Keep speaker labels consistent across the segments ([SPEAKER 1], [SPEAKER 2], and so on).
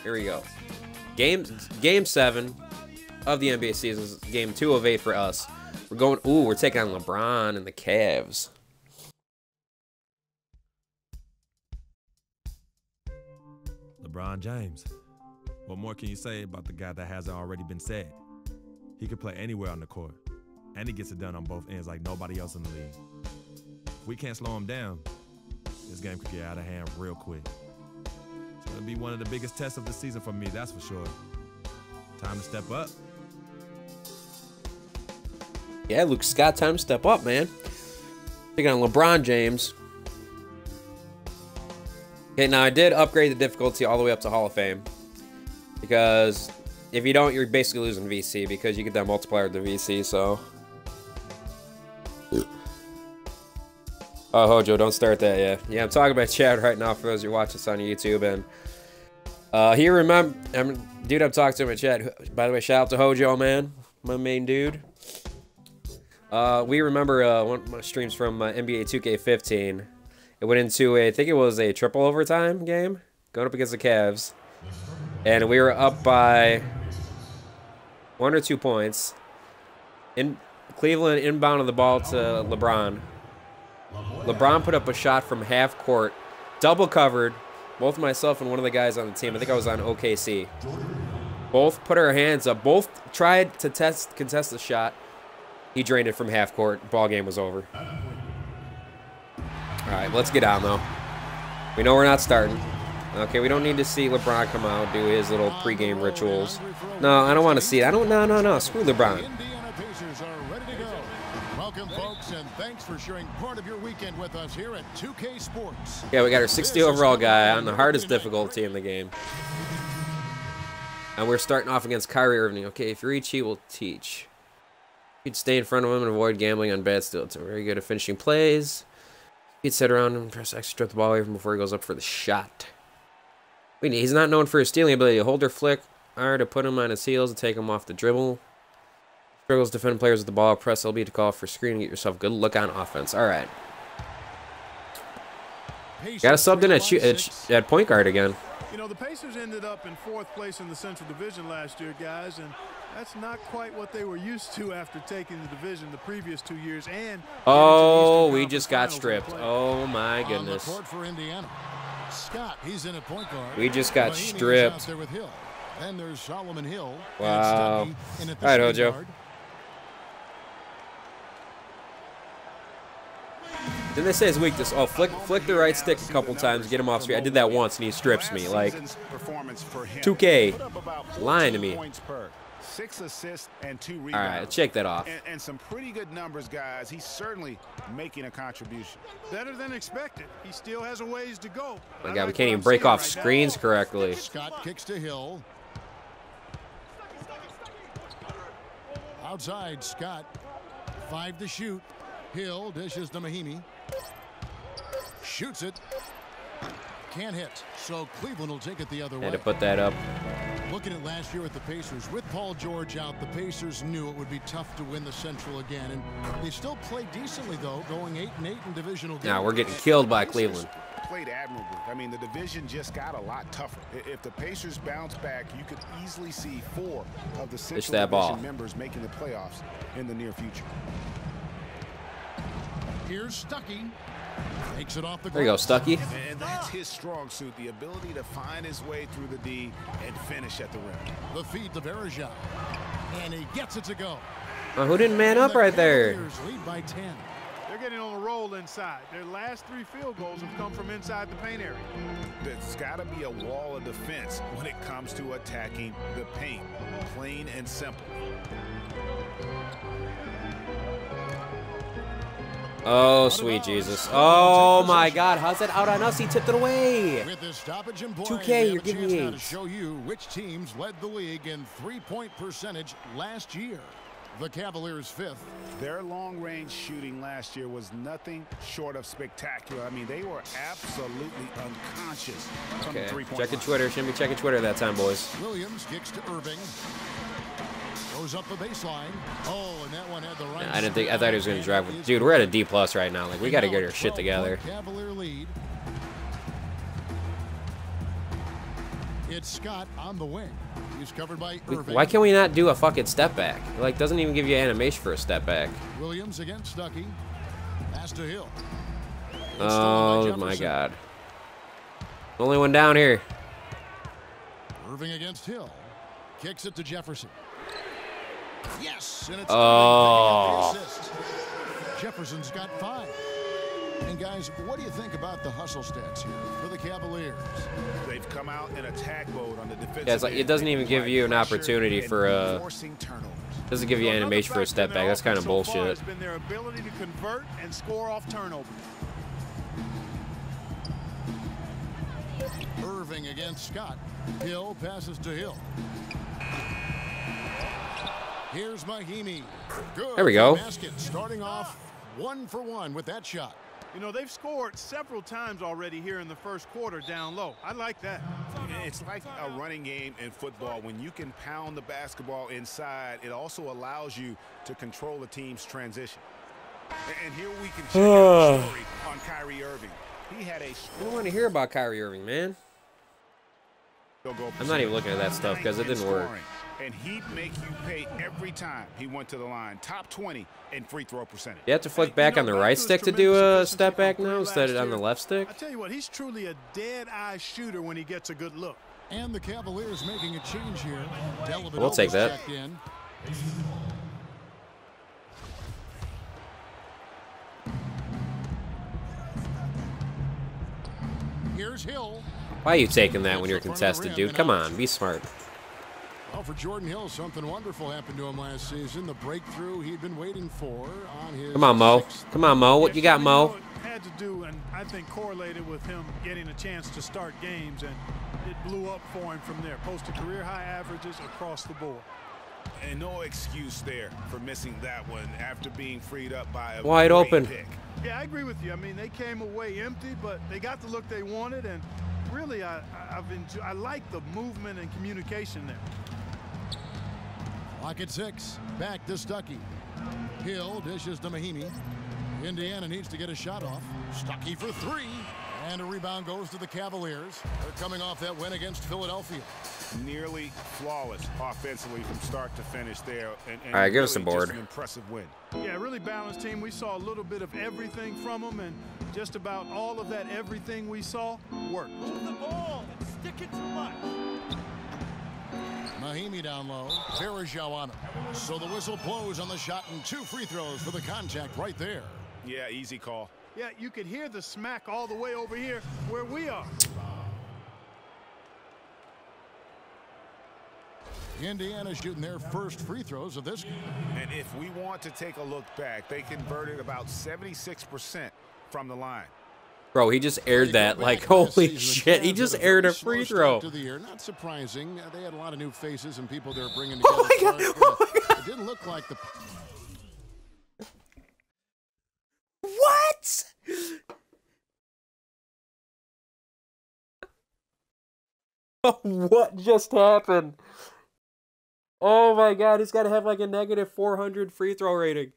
[SPEAKER 1] Here we go. Game 7 of the NBA season. Game 2 of 8 for us. We're going. Ooh, we're taking on LeBron and the Cavs.
[SPEAKER 2] LeBron James. What more can you say about the guy that hasn't already been said? He can play anywhere on the court, and he gets it done on both ends like nobody else in the league. If we can't slow him down, this game could get out of hand real quick. It's going to be one of the biggest tests of the season for me, that's for sure. Time to step up.
[SPEAKER 1] Yeah, Luke Scott, time to step up, man. Taking on LeBron James. Okay, now I did upgrade the difficulty all the way up to Hall of Fame. Because if you don't, you're basically losing VC because you get that multiplier with the VC, so. Oh, Hojo, don't start that, yeah. Yeah, I'm talking about chat right now for those who watch this on YouTube. And he dude I'm talking to him in chat. By the way, shout out to Hojo, man. My main dude. We remember one of my streams from NBA 2K15. It went into I think it was a triple overtime game, going up against the Cavs. And we were up by 1 or 2 points. Cleveland inbounded the ball to LeBron. LeBron put up a shot from half court, double covered. Both myself and one of the guys on the team, I think I was on OKC. Both put our hands up. Both tried to contest the shot. He drained it from half court. Ball game was over. All right, let's get on though. We know we're not starting. Okay, we don't need to see LeBron come out do his little pregame rituals. No, I don't want to see it. No. Screw LeBron.
[SPEAKER 3] Welcome, folks, and thanks for sharing part of your weekend with us here at 2K Sports.
[SPEAKER 1] Yeah, we got our 60 overall guy on the hardest difficulty in the game. And we're starting off against Kyrie Irving. Okay, if you reach, he will teach. You'd stay in front of him and avoid gambling on bad stilts. Very good at finishing plays. He'd sit around and press X to strip the ball away from before he goes up for the shot. He's not known for his stealing ability. Hold or flick R to put him on his heels and take him off the dribble. Struggles to defend players with the ball. Press LB to call for screen and get yourself good look on offense. All right. Got a subbed in at point guard again.
[SPEAKER 4] You know, the Pacers ended up in 4th place in the Central Division last year, guys, and that's not quite what they were used to after taking the division the previous 2 years. And
[SPEAKER 1] oh, we just got stripped. Oh my goodness.
[SPEAKER 3] For Indiana. Scott, he's in at point guard.
[SPEAKER 1] We just got stripped.
[SPEAKER 3] There with Hill. Then there's Solomon Hill.
[SPEAKER 1] Wow. All right, Hojo.
[SPEAKER 3] Guard.
[SPEAKER 1] Didn't they say his weakness? Oh, flick the right stick a couple times, get him off screen. I did that once and he strips me. Like 2K, lying to me.
[SPEAKER 5] 6 assists and 2 rebounds.
[SPEAKER 1] All right, let's check that off.
[SPEAKER 5] And some pretty good numbers, guys. He's certainly making a contribution.
[SPEAKER 4] Better than expected. He still has a ways to go.
[SPEAKER 1] My God, we can't even break off screens correctly.
[SPEAKER 3] Scott kicks to Hill. Outside, Scott. 5 to shoot. Hill dishes to Mahimi. Shoots it. Can't hit. So Cleveland will take it the other way.
[SPEAKER 1] Had to put that up.
[SPEAKER 3] Looking at last year with the Pacers, with Paul George out, the Pacers knew it would be tough to win the Central again, and they still played decently though, going 8-8 in divisional games.
[SPEAKER 1] Now we're getting killed by Cleveland.
[SPEAKER 5] Played admirably. I mean, the division just got a lot tougher. If the Pacers bounce back, you could easily see 4 of the Central Division members making the playoffs in the near future.
[SPEAKER 3] Here's Stuckey. Takes it off the
[SPEAKER 1] there you go, Stuckey.
[SPEAKER 5] And that's his strong suit, the ability to find his way through the D and finish at the rim.
[SPEAKER 3] The feed to Verja. And he gets it to go.
[SPEAKER 1] Oh, who didn't man up right there?
[SPEAKER 3] Lead by 10.
[SPEAKER 4] They're getting on a roll inside. Their last 3 field goals have come from inside the paint area.
[SPEAKER 5] There's got to be a wall of defense when it comes to attacking the paint. Plain and simple.
[SPEAKER 1] Oh, sweet Jesus. Oh, my God. How's that out on us? He tipped it away.
[SPEAKER 3] With this stoppage in play,
[SPEAKER 1] 2K, you're giving me
[SPEAKER 3] to show you which teams led the league in three-point percentage last year. The Cavaliers 5th.
[SPEAKER 5] Their long-range shooting last year was nothing short of spectacular. I mean, they were absolutely unconscious from the three-point line.
[SPEAKER 1] Checking Twitter. Shouldn't be checking Twitter that time, boys.
[SPEAKER 3] Williams kicks to Irving. Goes up the baseline. Oh, and that one had the right.
[SPEAKER 1] I thought he was going to drive with. Dude, we're at a D+ right now. Like, we got to get our shit together.
[SPEAKER 3] Cavalier lead. It's Scott on the wing. He's covered by Irving.
[SPEAKER 1] Why can't we not do a fucking step back? It, like, doesn't even give you animation for a step back.
[SPEAKER 3] Williams against Stuckey. Pass to Hill.
[SPEAKER 1] Oh my God. Only one down here.
[SPEAKER 3] Irving against Hill. Kicks it to Jefferson. Yes, and it's
[SPEAKER 1] oh.
[SPEAKER 3] Jefferson's got 5. And guys, what do you think about the hustle stats here for the Cavaliers?
[SPEAKER 5] They've come out in attack mode on the defensive.
[SPEAKER 1] Yeah, it's like it doesn't even give you an opportunity for a. Doesn't give you animation for a step back. That's kind of bullshit.
[SPEAKER 4] Has been their ability to convert and score off turnovers.
[SPEAKER 3] Irving against Scott. Hill passes to Hill. Here's Mahimi. Good.
[SPEAKER 1] There we go.
[SPEAKER 3] Basket starting off 1 for 1 with that shot.
[SPEAKER 4] You know, they've scored several times already here in the first quarter down low. I like that.
[SPEAKER 5] It's like a running game in football. When you can pound the basketball inside, it also allows you to control the team's transition. And here we can check out the story on Kyrie Irving. He had a.
[SPEAKER 1] I don't want to hear about Kyrie Irving, man. I'm not even looking at that stuff because it didn't work.
[SPEAKER 5] And he'd make you pay every time he went to the line. Top 20 in free throw percentage.
[SPEAKER 1] You have to flick back on the right stick to do a step back now instead of on the left stick?
[SPEAKER 4] I tell you what, he's truly a dead-eye shooter when he gets a good look.
[SPEAKER 3] And the Cavaliers making a change here.
[SPEAKER 1] We'll take that.
[SPEAKER 3] Here's Hill.
[SPEAKER 1] Why are you taking that when you're contested, dude? Come on, be smart.
[SPEAKER 3] Well, for Jordan Hill, something wonderful happened to him last season. The breakthrough he'd been waiting for on his.
[SPEAKER 1] Come on, Mo. Come on, Mo. What you got, Mo?
[SPEAKER 4] Had to do, and I think correlated with him getting a chance to start games, and it blew up for him from there. Posted career-high averages across the board.
[SPEAKER 5] And no excuse there for missing that one after being freed up by a
[SPEAKER 1] wide open
[SPEAKER 5] pick.
[SPEAKER 4] Yeah, I agree with you. I mean, they came away empty, but they got the look they wanted, and really, I like the movement and communication there.
[SPEAKER 3] Clock at 6. Back to Stuckey. Hill dishes to Mahimi. Indiana needs to get a shot off. Stuckey for 3. And a rebound goes to the Cavaliers. They're coming off that win against Philadelphia.
[SPEAKER 5] Nearly flawless offensively from start to finish there. And
[SPEAKER 1] all right, give
[SPEAKER 5] really
[SPEAKER 1] us a board.
[SPEAKER 5] Just an impressive win.
[SPEAKER 4] Yeah, really balanced team. We saw a little bit of everything from them, and just about all of that everything we saw worked.
[SPEAKER 6] Move the ball and stick it to Mike.
[SPEAKER 3] Mahimi down low. Varejao on him. So the whistle blows on the shot and 2 free throws for the contact right there.
[SPEAKER 5] Yeah, easy call.
[SPEAKER 4] Yeah, you could hear the smack all the way over here where we are.
[SPEAKER 3] Indiana shooting their first free throws of this game.
[SPEAKER 5] And if we want to take a look back, they converted about 76% from the line.
[SPEAKER 1] Bro, he just aired that. Like, holy shit. He just aired a free throw.
[SPEAKER 3] Not surprising. They had a lot of new faces and people they're bringing together.
[SPEAKER 1] Oh, my God. Oh, my God.
[SPEAKER 3] It didn't look like the...
[SPEAKER 1] What? What just happened? Oh my God, he's got to have like a negative 400 free throw rating.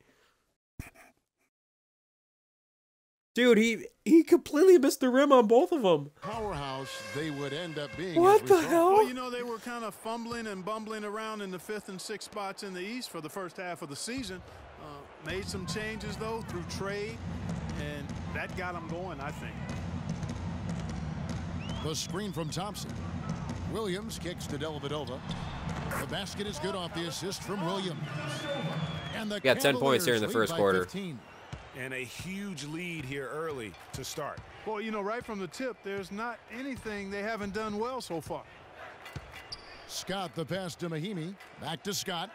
[SPEAKER 1] Dude, he completely missed the rim on both of them.
[SPEAKER 3] Powerhouse they would end up being.
[SPEAKER 1] What the hell?
[SPEAKER 4] Well, you know, they were kind of fumbling and bumbling around in the 5th and 6th spots in the East for the first half of the season. Made some changes, though, through trade, and that got them going, I think.
[SPEAKER 3] The screen from Thompson. Williams kicks to Dellavedova. The basket is good off the assist from Williams. And the
[SPEAKER 1] got 10 points here in the first quarter.
[SPEAKER 3] 15.
[SPEAKER 5] And a huge lead here early to start.
[SPEAKER 4] Well, you know, right from the tip, there's not anything they haven't done well so far.
[SPEAKER 3] Scott, the pass to Mahimi. Back to Scott.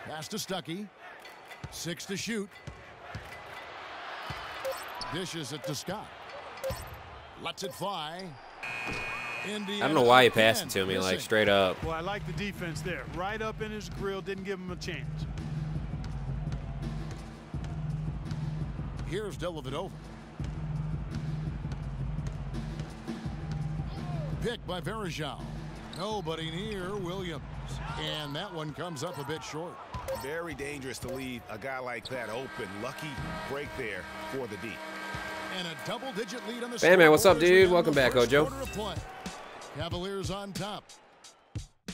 [SPEAKER 3] Pass to Stuckey. 6 to shoot. Dishes it to Scott. Lets it fly. Indiana
[SPEAKER 1] I don't know why he passed it to me, like, straight up.
[SPEAKER 4] Well, I like the defense there. Right up in his grill, didn't give him a chance.
[SPEAKER 3] Here's Dellavedova. Picked by Varejao. Nobody near Williams. And that one comes up a bit short.
[SPEAKER 5] Very dangerous to leave a guy like that open. Lucky break there for the D.
[SPEAKER 3] And a double-digit lead on the
[SPEAKER 1] Hey, man, what's up,
[SPEAKER 3] scoreboard as we
[SPEAKER 1] dude?
[SPEAKER 3] end
[SPEAKER 1] Welcome
[SPEAKER 3] the
[SPEAKER 1] back,
[SPEAKER 3] first
[SPEAKER 1] Hojo.
[SPEAKER 3] quarter of play. Cavaliers on top.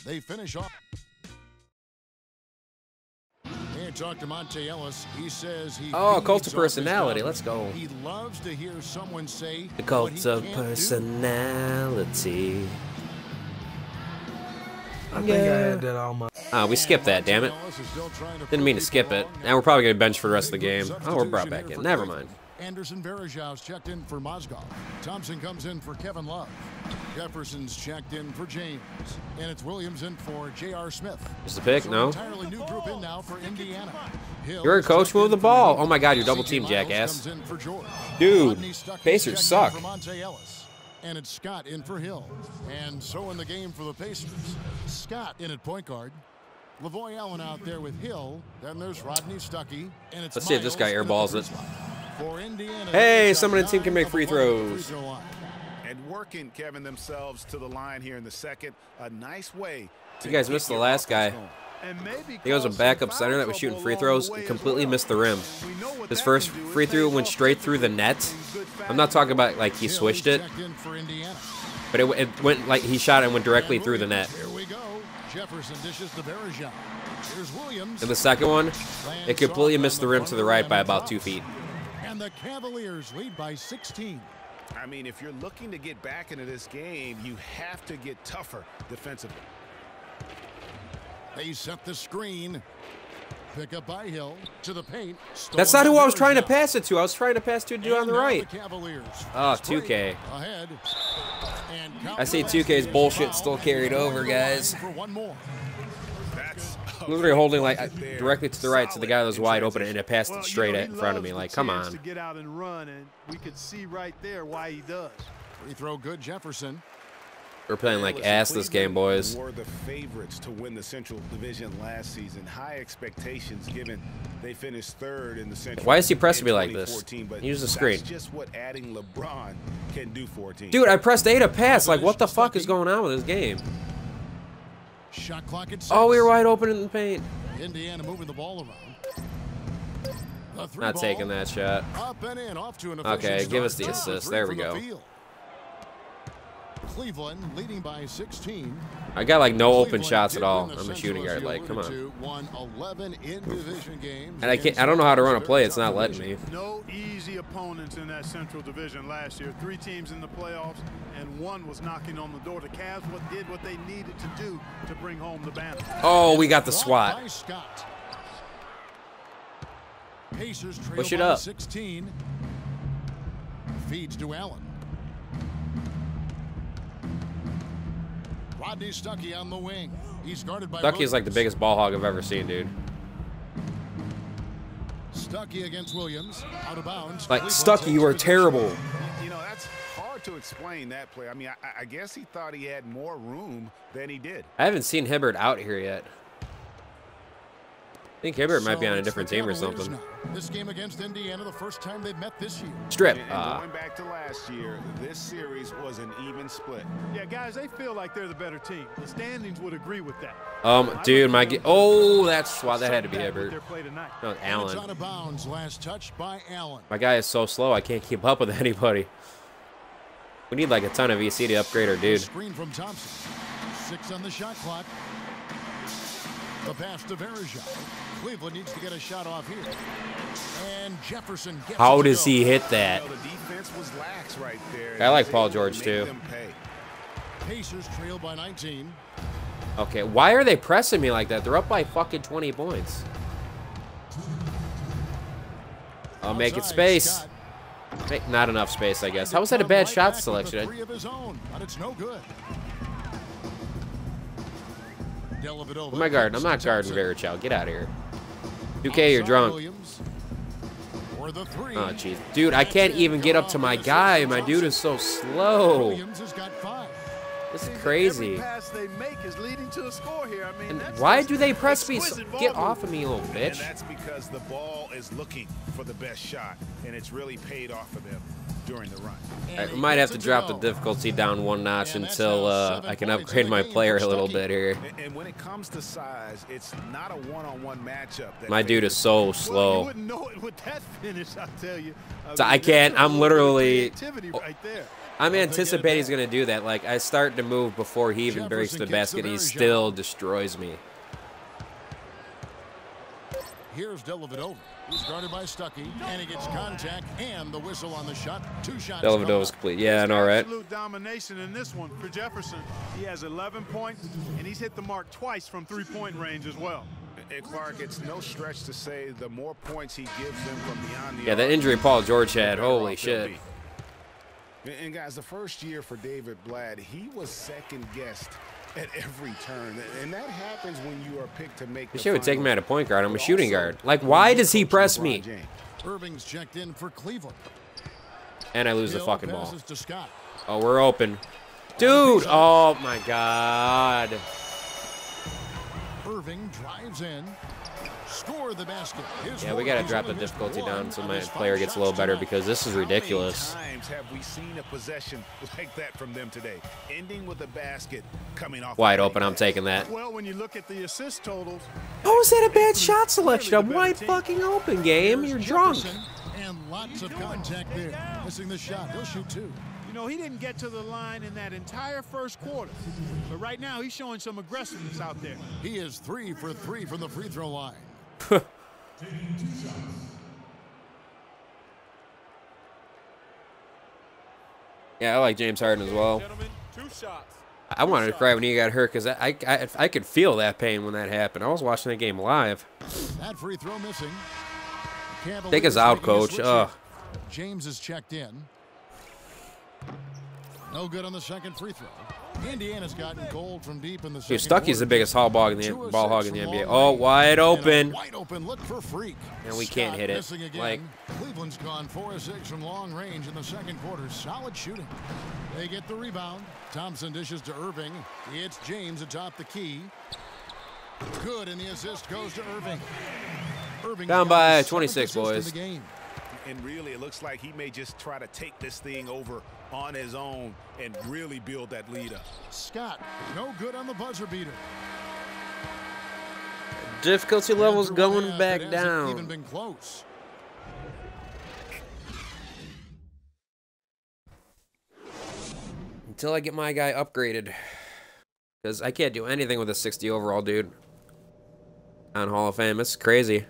[SPEAKER 3] They finish off. Hey, talk to Monte Ellis. He says he
[SPEAKER 1] Oh,
[SPEAKER 3] feeds
[SPEAKER 1] cult of
[SPEAKER 3] off his
[SPEAKER 1] personality.
[SPEAKER 3] dog.
[SPEAKER 1] Let's go.
[SPEAKER 3] He loves to hear someone say
[SPEAKER 1] The
[SPEAKER 3] what
[SPEAKER 1] cult
[SPEAKER 3] he
[SPEAKER 1] of
[SPEAKER 3] can't do.
[SPEAKER 1] personality.
[SPEAKER 7] I think I had that all my.
[SPEAKER 1] We skipped that, damn it. Didn't mean to skip it. And we're probably going to bench for the rest of the game. Oh, we're brought back in. Never mind.
[SPEAKER 3] Anderson Varejau's checked in for Mozgov. Thompson comes in for Kevin Love. Jefferson's checked in for James. And it's Williams in for J.R. Smith.
[SPEAKER 1] Just a pick?
[SPEAKER 3] So
[SPEAKER 1] No.
[SPEAKER 3] an entirely new group in now for Indiana. Hill
[SPEAKER 1] You're a coach.
[SPEAKER 3] checked
[SPEAKER 1] Move
[SPEAKER 3] in
[SPEAKER 1] the
[SPEAKER 3] for
[SPEAKER 1] ball.
[SPEAKER 3] Miller.
[SPEAKER 1] Oh my God, you're double
[SPEAKER 3] CJ
[SPEAKER 1] team,
[SPEAKER 3] Miles
[SPEAKER 1] jackass.
[SPEAKER 3] comes in for George.
[SPEAKER 1] Dude,
[SPEAKER 3] Rodney Stuckey's
[SPEAKER 1] Pacers
[SPEAKER 3] checked in
[SPEAKER 1] suck.
[SPEAKER 3] for Monte Ellis. And it's Scott in for Hill. And so in the game for the Pacers, Scott in at point guard. Lavoy Allen out there with Hill. Then there's Rodney Stuckey. And it's
[SPEAKER 1] Let's see if this guy
[SPEAKER 3] Miles in at
[SPEAKER 1] airballs
[SPEAKER 3] the
[SPEAKER 1] it.
[SPEAKER 3] free spot. For Indiana,
[SPEAKER 1] Hey,
[SPEAKER 3] they've
[SPEAKER 1] someone on
[SPEAKER 3] got
[SPEAKER 1] the team can
[SPEAKER 3] 9
[SPEAKER 1] make free
[SPEAKER 3] of 11 at the
[SPEAKER 1] throws.
[SPEAKER 3] free throw line.
[SPEAKER 5] And working, Kevin, themselves to the line here in the second. A nice way to
[SPEAKER 1] You guys
[SPEAKER 5] keep
[SPEAKER 1] missed the
[SPEAKER 5] your
[SPEAKER 1] last
[SPEAKER 5] offense
[SPEAKER 1] guy.
[SPEAKER 5] going.
[SPEAKER 4] And maybe
[SPEAKER 1] He was a
[SPEAKER 4] cause
[SPEAKER 1] backup
[SPEAKER 4] some
[SPEAKER 1] center
[SPEAKER 4] foul
[SPEAKER 1] that was shooting
[SPEAKER 4] trouble
[SPEAKER 1] free
[SPEAKER 4] along
[SPEAKER 1] throws
[SPEAKER 4] the way
[SPEAKER 1] and
[SPEAKER 4] as
[SPEAKER 1] completely
[SPEAKER 4] well.
[SPEAKER 1] missed the rim.
[SPEAKER 4] We know what
[SPEAKER 1] His
[SPEAKER 4] that
[SPEAKER 1] first
[SPEAKER 4] can do. It
[SPEAKER 1] free throw
[SPEAKER 4] pays
[SPEAKER 1] went
[SPEAKER 4] off
[SPEAKER 1] straight through the net.
[SPEAKER 4] in good
[SPEAKER 1] I'm not talking about like he
[SPEAKER 3] Hill
[SPEAKER 1] switched it,
[SPEAKER 3] checked in for Indiana.
[SPEAKER 1] but it went like he shot and went directly through the net.
[SPEAKER 3] Here we go. Jefferson dishes to Varejao. Here's Williams.
[SPEAKER 1] And the second one, it completely missed the rim to the right by about 2 feet.
[SPEAKER 3] And the Cavaliers lead by 16.
[SPEAKER 5] I mean, if you're looking to get back into this game, you have to get tougher defensively.
[SPEAKER 3] They set the screen. Pick up by Hill to the paint.
[SPEAKER 1] That's not who I was trying to pass it to. I was trying to pass to a dude on the right. Oh, 2K.
[SPEAKER 3] Ahead. And
[SPEAKER 1] I see 2K's bullshit still carried over, guys.
[SPEAKER 3] For one more.
[SPEAKER 5] That's
[SPEAKER 1] Literally holding like directly to the right to the guy that was wide open and it passed it straight in front of me. Like, come on.
[SPEAKER 4] To get out and run, and we could see right there why he does.
[SPEAKER 3] Free throw good, Jefferson.
[SPEAKER 1] We're playing like ass this game, boys.
[SPEAKER 5] Were the favorites to win the Central Division last season. High expectations given they finished third in the Central.
[SPEAKER 1] Why is he pressing me like this?
[SPEAKER 5] 2014, but
[SPEAKER 1] Use the screen.
[SPEAKER 5] That's just what adding LeBron can do for a team.
[SPEAKER 1] Dude, I pressed A to pass. Like, what the fuck is going on with this game?
[SPEAKER 3] Shot clock at 6.
[SPEAKER 1] Oh, we were wide open in the paint.
[SPEAKER 3] Indiana moving the ball around. The three
[SPEAKER 1] Not
[SPEAKER 3] ball,
[SPEAKER 1] taking that shot.
[SPEAKER 3] Up and in, off to an
[SPEAKER 1] Okay,
[SPEAKER 3] efficient
[SPEAKER 1] give us
[SPEAKER 3] start.
[SPEAKER 1] the
[SPEAKER 3] 2 for
[SPEAKER 1] assist.
[SPEAKER 3] 3
[SPEAKER 1] There we
[SPEAKER 3] from the
[SPEAKER 1] go.
[SPEAKER 3] field. Cleveland leading by 16.
[SPEAKER 1] I got like no open
[SPEAKER 3] Cleveland
[SPEAKER 1] shots
[SPEAKER 3] did
[SPEAKER 1] at all.
[SPEAKER 3] win the
[SPEAKER 1] I'm a
[SPEAKER 3] Central,
[SPEAKER 1] shooting
[SPEAKER 3] as
[SPEAKER 1] guard.
[SPEAKER 3] you
[SPEAKER 1] Like, come
[SPEAKER 3] alluded
[SPEAKER 1] on.
[SPEAKER 3] to, won 11 in-division games
[SPEAKER 1] And I
[SPEAKER 3] against
[SPEAKER 1] don't know how to run a
[SPEAKER 3] very
[SPEAKER 1] play. It's
[SPEAKER 3] tough
[SPEAKER 1] not letting
[SPEAKER 3] division.
[SPEAKER 1] me.
[SPEAKER 4] No easy opponents in that Central Division last year. 3 teams in the playoffs, and 1 was knocking on the door. The Cavs did what they needed to do to bring home the banner.
[SPEAKER 1] Oh, we got the
[SPEAKER 3] Blocked
[SPEAKER 1] swat.
[SPEAKER 3] by Scott. Pacers trail
[SPEAKER 1] Push it
[SPEAKER 3] by
[SPEAKER 1] up.
[SPEAKER 3] 16. Feeds to Allen. Rodney Stuckey on the wing. He's guarded by
[SPEAKER 1] Stuckey is like the
[SPEAKER 3] Williams.
[SPEAKER 1] biggest ball hog I've ever seen, dude.
[SPEAKER 3] Stuckey against Williams. Out of bounds.
[SPEAKER 1] Like,
[SPEAKER 3] Cleveland
[SPEAKER 1] Stuckey, you
[SPEAKER 3] takes
[SPEAKER 1] are
[SPEAKER 3] possession.
[SPEAKER 1] terrible.
[SPEAKER 5] You know, that's hard to explain that play. I mean, I guess he thought he had more room than he did.
[SPEAKER 1] I haven't seen Hibbert out here yet. I think Hibbert might be on a
[SPEAKER 3] So
[SPEAKER 1] different
[SPEAKER 3] it's the
[SPEAKER 1] team or
[SPEAKER 3] Cavaliers
[SPEAKER 1] something.
[SPEAKER 3] now. This game against Indiana, the first time they've met this year.
[SPEAKER 1] Strip.
[SPEAKER 5] And going back to last year, this series was an even split.
[SPEAKER 4] Yeah, guys, they feel like they're the better team. The standings would agree with that.
[SPEAKER 1] Dude, oh, that's why that had to be
[SPEAKER 4] With
[SPEAKER 1] Hibbert.
[SPEAKER 4] their play tonight.
[SPEAKER 1] No,
[SPEAKER 3] And it's
[SPEAKER 1] Allen.
[SPEAKER 3] out of bounds. Last touch by Allen.
[SPEAKER 1] My guy is so slow, I can't keep up with anybody. We need like a ton of EC to upgrade our dude.
[SPEAKER 3] Screen from Thompson. 6 on the shot clock. The pass to Varejao. Cleveland needs to get a shot off here. And Jefferson gets
[SPEAKER 1] How
[SPEAKER 3] it to
[SPEAKER 1] does
[SPEAKER 3] go.
[SPEAKER 1] he hit that?
[SPEAKER 5] You know, the defense was lax right there.
[SPEAKER 1] I like
[SPEAKER 5] He was
[SPEAKER 1] Paul
[SPEAKER 5] able to
[SPEAKER 1] George,
[SPEAKER 5] make
[SPEAKER 1] too.
[SPEAKER 5] them pay.
[SPEAKER 3] Pacers trail by 19.
[SPEAKER 1] Okay, why are they pressing me like that? They're up by fucking 20 points. I'll make it
[SPEAKER 3] Outside, Scott.
[SPEAKER 1] Not enough space, I guess. How was that a bad
[SPEAKER 3] Right
[SPEAKER 1] shot
[SPEAKER 3] back with
[SPEAKER 1] selection?
[SPEAKER 3] the 3 of his own, but it's no good.
[SPEAKER 1] Oh my guard, I'm not guarding Varejao. Get out of here. 2K, you're drunk. Oh, jeez. Dude, I can't even get up to my guy. My dude is so slow.
[SPEAKER 3] Williams has got 5.
[SPEAKER 1] This is
[SPEAKER 4] Every
[SPEAKER 1] crazy.
[SPEAKER 4] pass they make is leading to a score here. I mean,
[SPEAKER 1] And
[SPEAKER 4] that's
[SPEAKER 1] why
[SPEAKER 4] just
[SPEAKER 1] do they press me?
[SPEAKER 4] exquisite ball
[SPEAKER 1] Get
[SPEAKER 4] movement.
[SPEAKER 1] off of me, you little
[SPEAKER 5] And
[SPEAKER 1] bitch.
[SPEAKER 5] that's because the ball is looking for the best shot, and it's really paid off for them during the run.
[SPEAKER 1] I might have to drop the difficulty down one notch until I can upgrade my player a little bit here.
[SPEAKER 5] And when it comes to size, it's not a one-on-one matchup.
[SPEAKER 1] My dude is so
[SPEAKER 4] Well,
[SPEAKER 1] slow.
[SPEAKER 4] you wouldn't know it with that finish, I'll tell you.
[SPEAKER 1] So I can't. I'm literally.
[SPEAKER 4] Creativity right there.
[SPEAKER 1] I'm anticipating he's gonna do that. Like I start to move before he even breaks the basket. He still destroys me.
[SPEAKER 3] Here's Dellavedova. He's guarded by Stuckey, and he gets contact and the whistle on the shot. 2 shots.
[SPEAKER 1] Dellavedova's complete. Yeah, I know, right?
[SPEAKER 4] Absolute domination in this one for Jefferson. He has 11 points, and he's hit the mark twice from three-point range as well.
[SPEAKER 5] And Clark, it's no stretch to say the more points he gives them from beyond the
[SPEAKER 1] Yeah, that
[SPEAKER 5] arc,
[SPEAKER 1] injury Paul George had.
[SPEAKER 5] the
[SPEAKER 1] Holy
[SPEAKER 5] better off
[SPEAKER 1] shit.
[SPEAKER 5] they'll be. And guys, the first year for David Blatt, he was second-guessed at every turn, and that happens when you are picked to make.
[SPEAKER 1] You
[SPEAKER 5] the
[SPEAKER 1] should have taken me
[SPEAKER 5] final.
[SPEAKER 1] at a point guard. I'm a
[SPEAKER 5] But
[SPEAKER 1] shooting
[SPEAKER 5] also,
[SPEAKER 1] guard. Like, why does he
[SPEAKER 5] coaching
[SPEAKER 1] press
[SPEAKER 5] LeBron
[SPEAKER 1] me?
[SPEAKER 5] James.
[SPEAKER 3] Irving's checked in for Cleveland.
[SPEAKER 1] And I lose the
[SPEAKER 3] Hill
[SPEAKER 1] fucking ball.
[SPEAKER 3] passes to Scott.
[SPEAKER 1] Oh, we're open. Dude, oh my god.
[SPEAKER 3] Irving drives in. Score the basket.
[SPEAKER 1] Yeah, we gotta drop the difficulty down so my player gets a little better because this is ridiculous.
[SPEAKER 5] How many times have we seen a possession like that from them today, ending with a basket coming off
[SPEAKER 1] Wide
[SPEAKER 5] a
[SPEAKER 1] open, I'm
[SPEAKER 5] pass?
[SPEAKER 1] taking that.
[SPEAKER 4] Well, when you look at the assist totals,
[SPEAKER 1] How is that a bad shot selection? I'm wide fucking open, game. You're drunk.
[SPEAKER 3] Jefferson, and lots of contact there. Missing the shot. He'll shoot 2.
[SPEAKER 4] you know, he didn't get to the line in that entire first quarter. But right now, he's showing some aggressiveness out there.
[SPEAKER 3] He is 3 for 3 from the free throw line.
[SPEAKER 1] Yeah, I like James Harden as well.
[SPEAKER 6] Gentlemen, 2 shots.
[SPEAKER 1] I wanted to cry when he got hurt because I could feel that pain when that happened. I was watching that game live.
[SPEAKER 3] That free throw missing.
[SPEAKER 1] Take us out, coach. Ugh.
[SPEAKER 3] James is checked in. No good on the second free throw. Indiana's gotten cold from deep in the
[SPEAKER 1] Dude,
[SPEAKER 3] second
[SPEAKER 1] Stuckey's the
[SPEAKER 3] quarter.
[SPEAKER 1] biggest ball hog in the
[SPEAKER 3] 2
[SPEAKER 1] ball hog in
[SPEAKER 3] assists
[SPEAKER 1] the
[SPEAKER 3] from
[SPEAKER 1] NBA.
[SPEAKER 3] long
[SPEAKER 1] Oh,
[SPEAKER 3] range.
[SPEAKER 1] wide
[SPEAKER 3] And a
[SPEAKER 1] open.
[SPEAKER 3] wide open look for Freak.
[SPEAKER 1] And we can't hit it.
[SPEAKER 3] Missing again.
[SPEAKER 1] Like-
[SPEAKER 3] Cleveland's gone 4 of 6 from long range in the second quarter. Solid shooting. They get the rebound. Thompson dishes to Irving. It's James atop the key. Good, and the assist goes to Irving. Irving's
[SPEAKER 1] Down
[SPEAKER 3] got
[SPEAKER 1] by
[SPEAKER 3] his
[SPEAKER 1] 26,
[SPEAKER 3] seventh assist
[SPEAKER 1] boys.
[SPEAKER 3] in the game.
[SPEAKER 5] And really, it looks like he may just try to take this thing over on his own and really build that lead up.
[SPEAKER 3] Scott, no good on the buzzer beater.
[SPEAKER 1] Difficulty levels
[SPEAKER 3] After
[SPEAKER 1] going
[SPEAKER 3] one half,
[SPEAKER 1] back
[SPEAKER 3] it hasn't even
[SPEAKER 1] down.
[SPEAKER 3] been close.
[SPEAKER 1] Until I get my guy upgraded. Because I can't do anything with a 60 overall, dude. On Hall of Fame. It's crazy.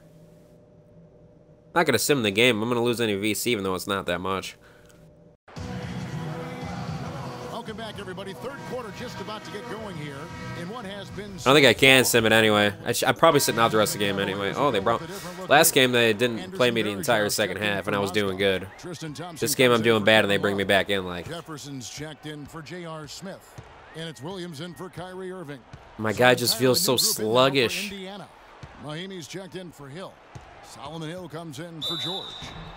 [SPEAKER 1] Not going to sim the game. I'm going to lose any VC, even though it's not that much.
[SPEAKER 3] Welcome back, everybody. Third quarter just about to get going here. In what has been
[SPEAKER 1] I don't think I can sim it anyway. I'm probably sitting out the rest of the game anyway. Oh, they brought... Last game, they didn't play me the entire second half, and I was doing good. This game, I'm doing bad, and they bring me back in, like...
[SPEAKER 3] Jefferson's checked in for J.R. Smith. And it's Williams in for Kyrie Irving.
[SPEAKER 1] My guy just feels so sluggish.
[SPEAKER 3] Mahimi's checked in for Hill. Solomon Hill comes in for George.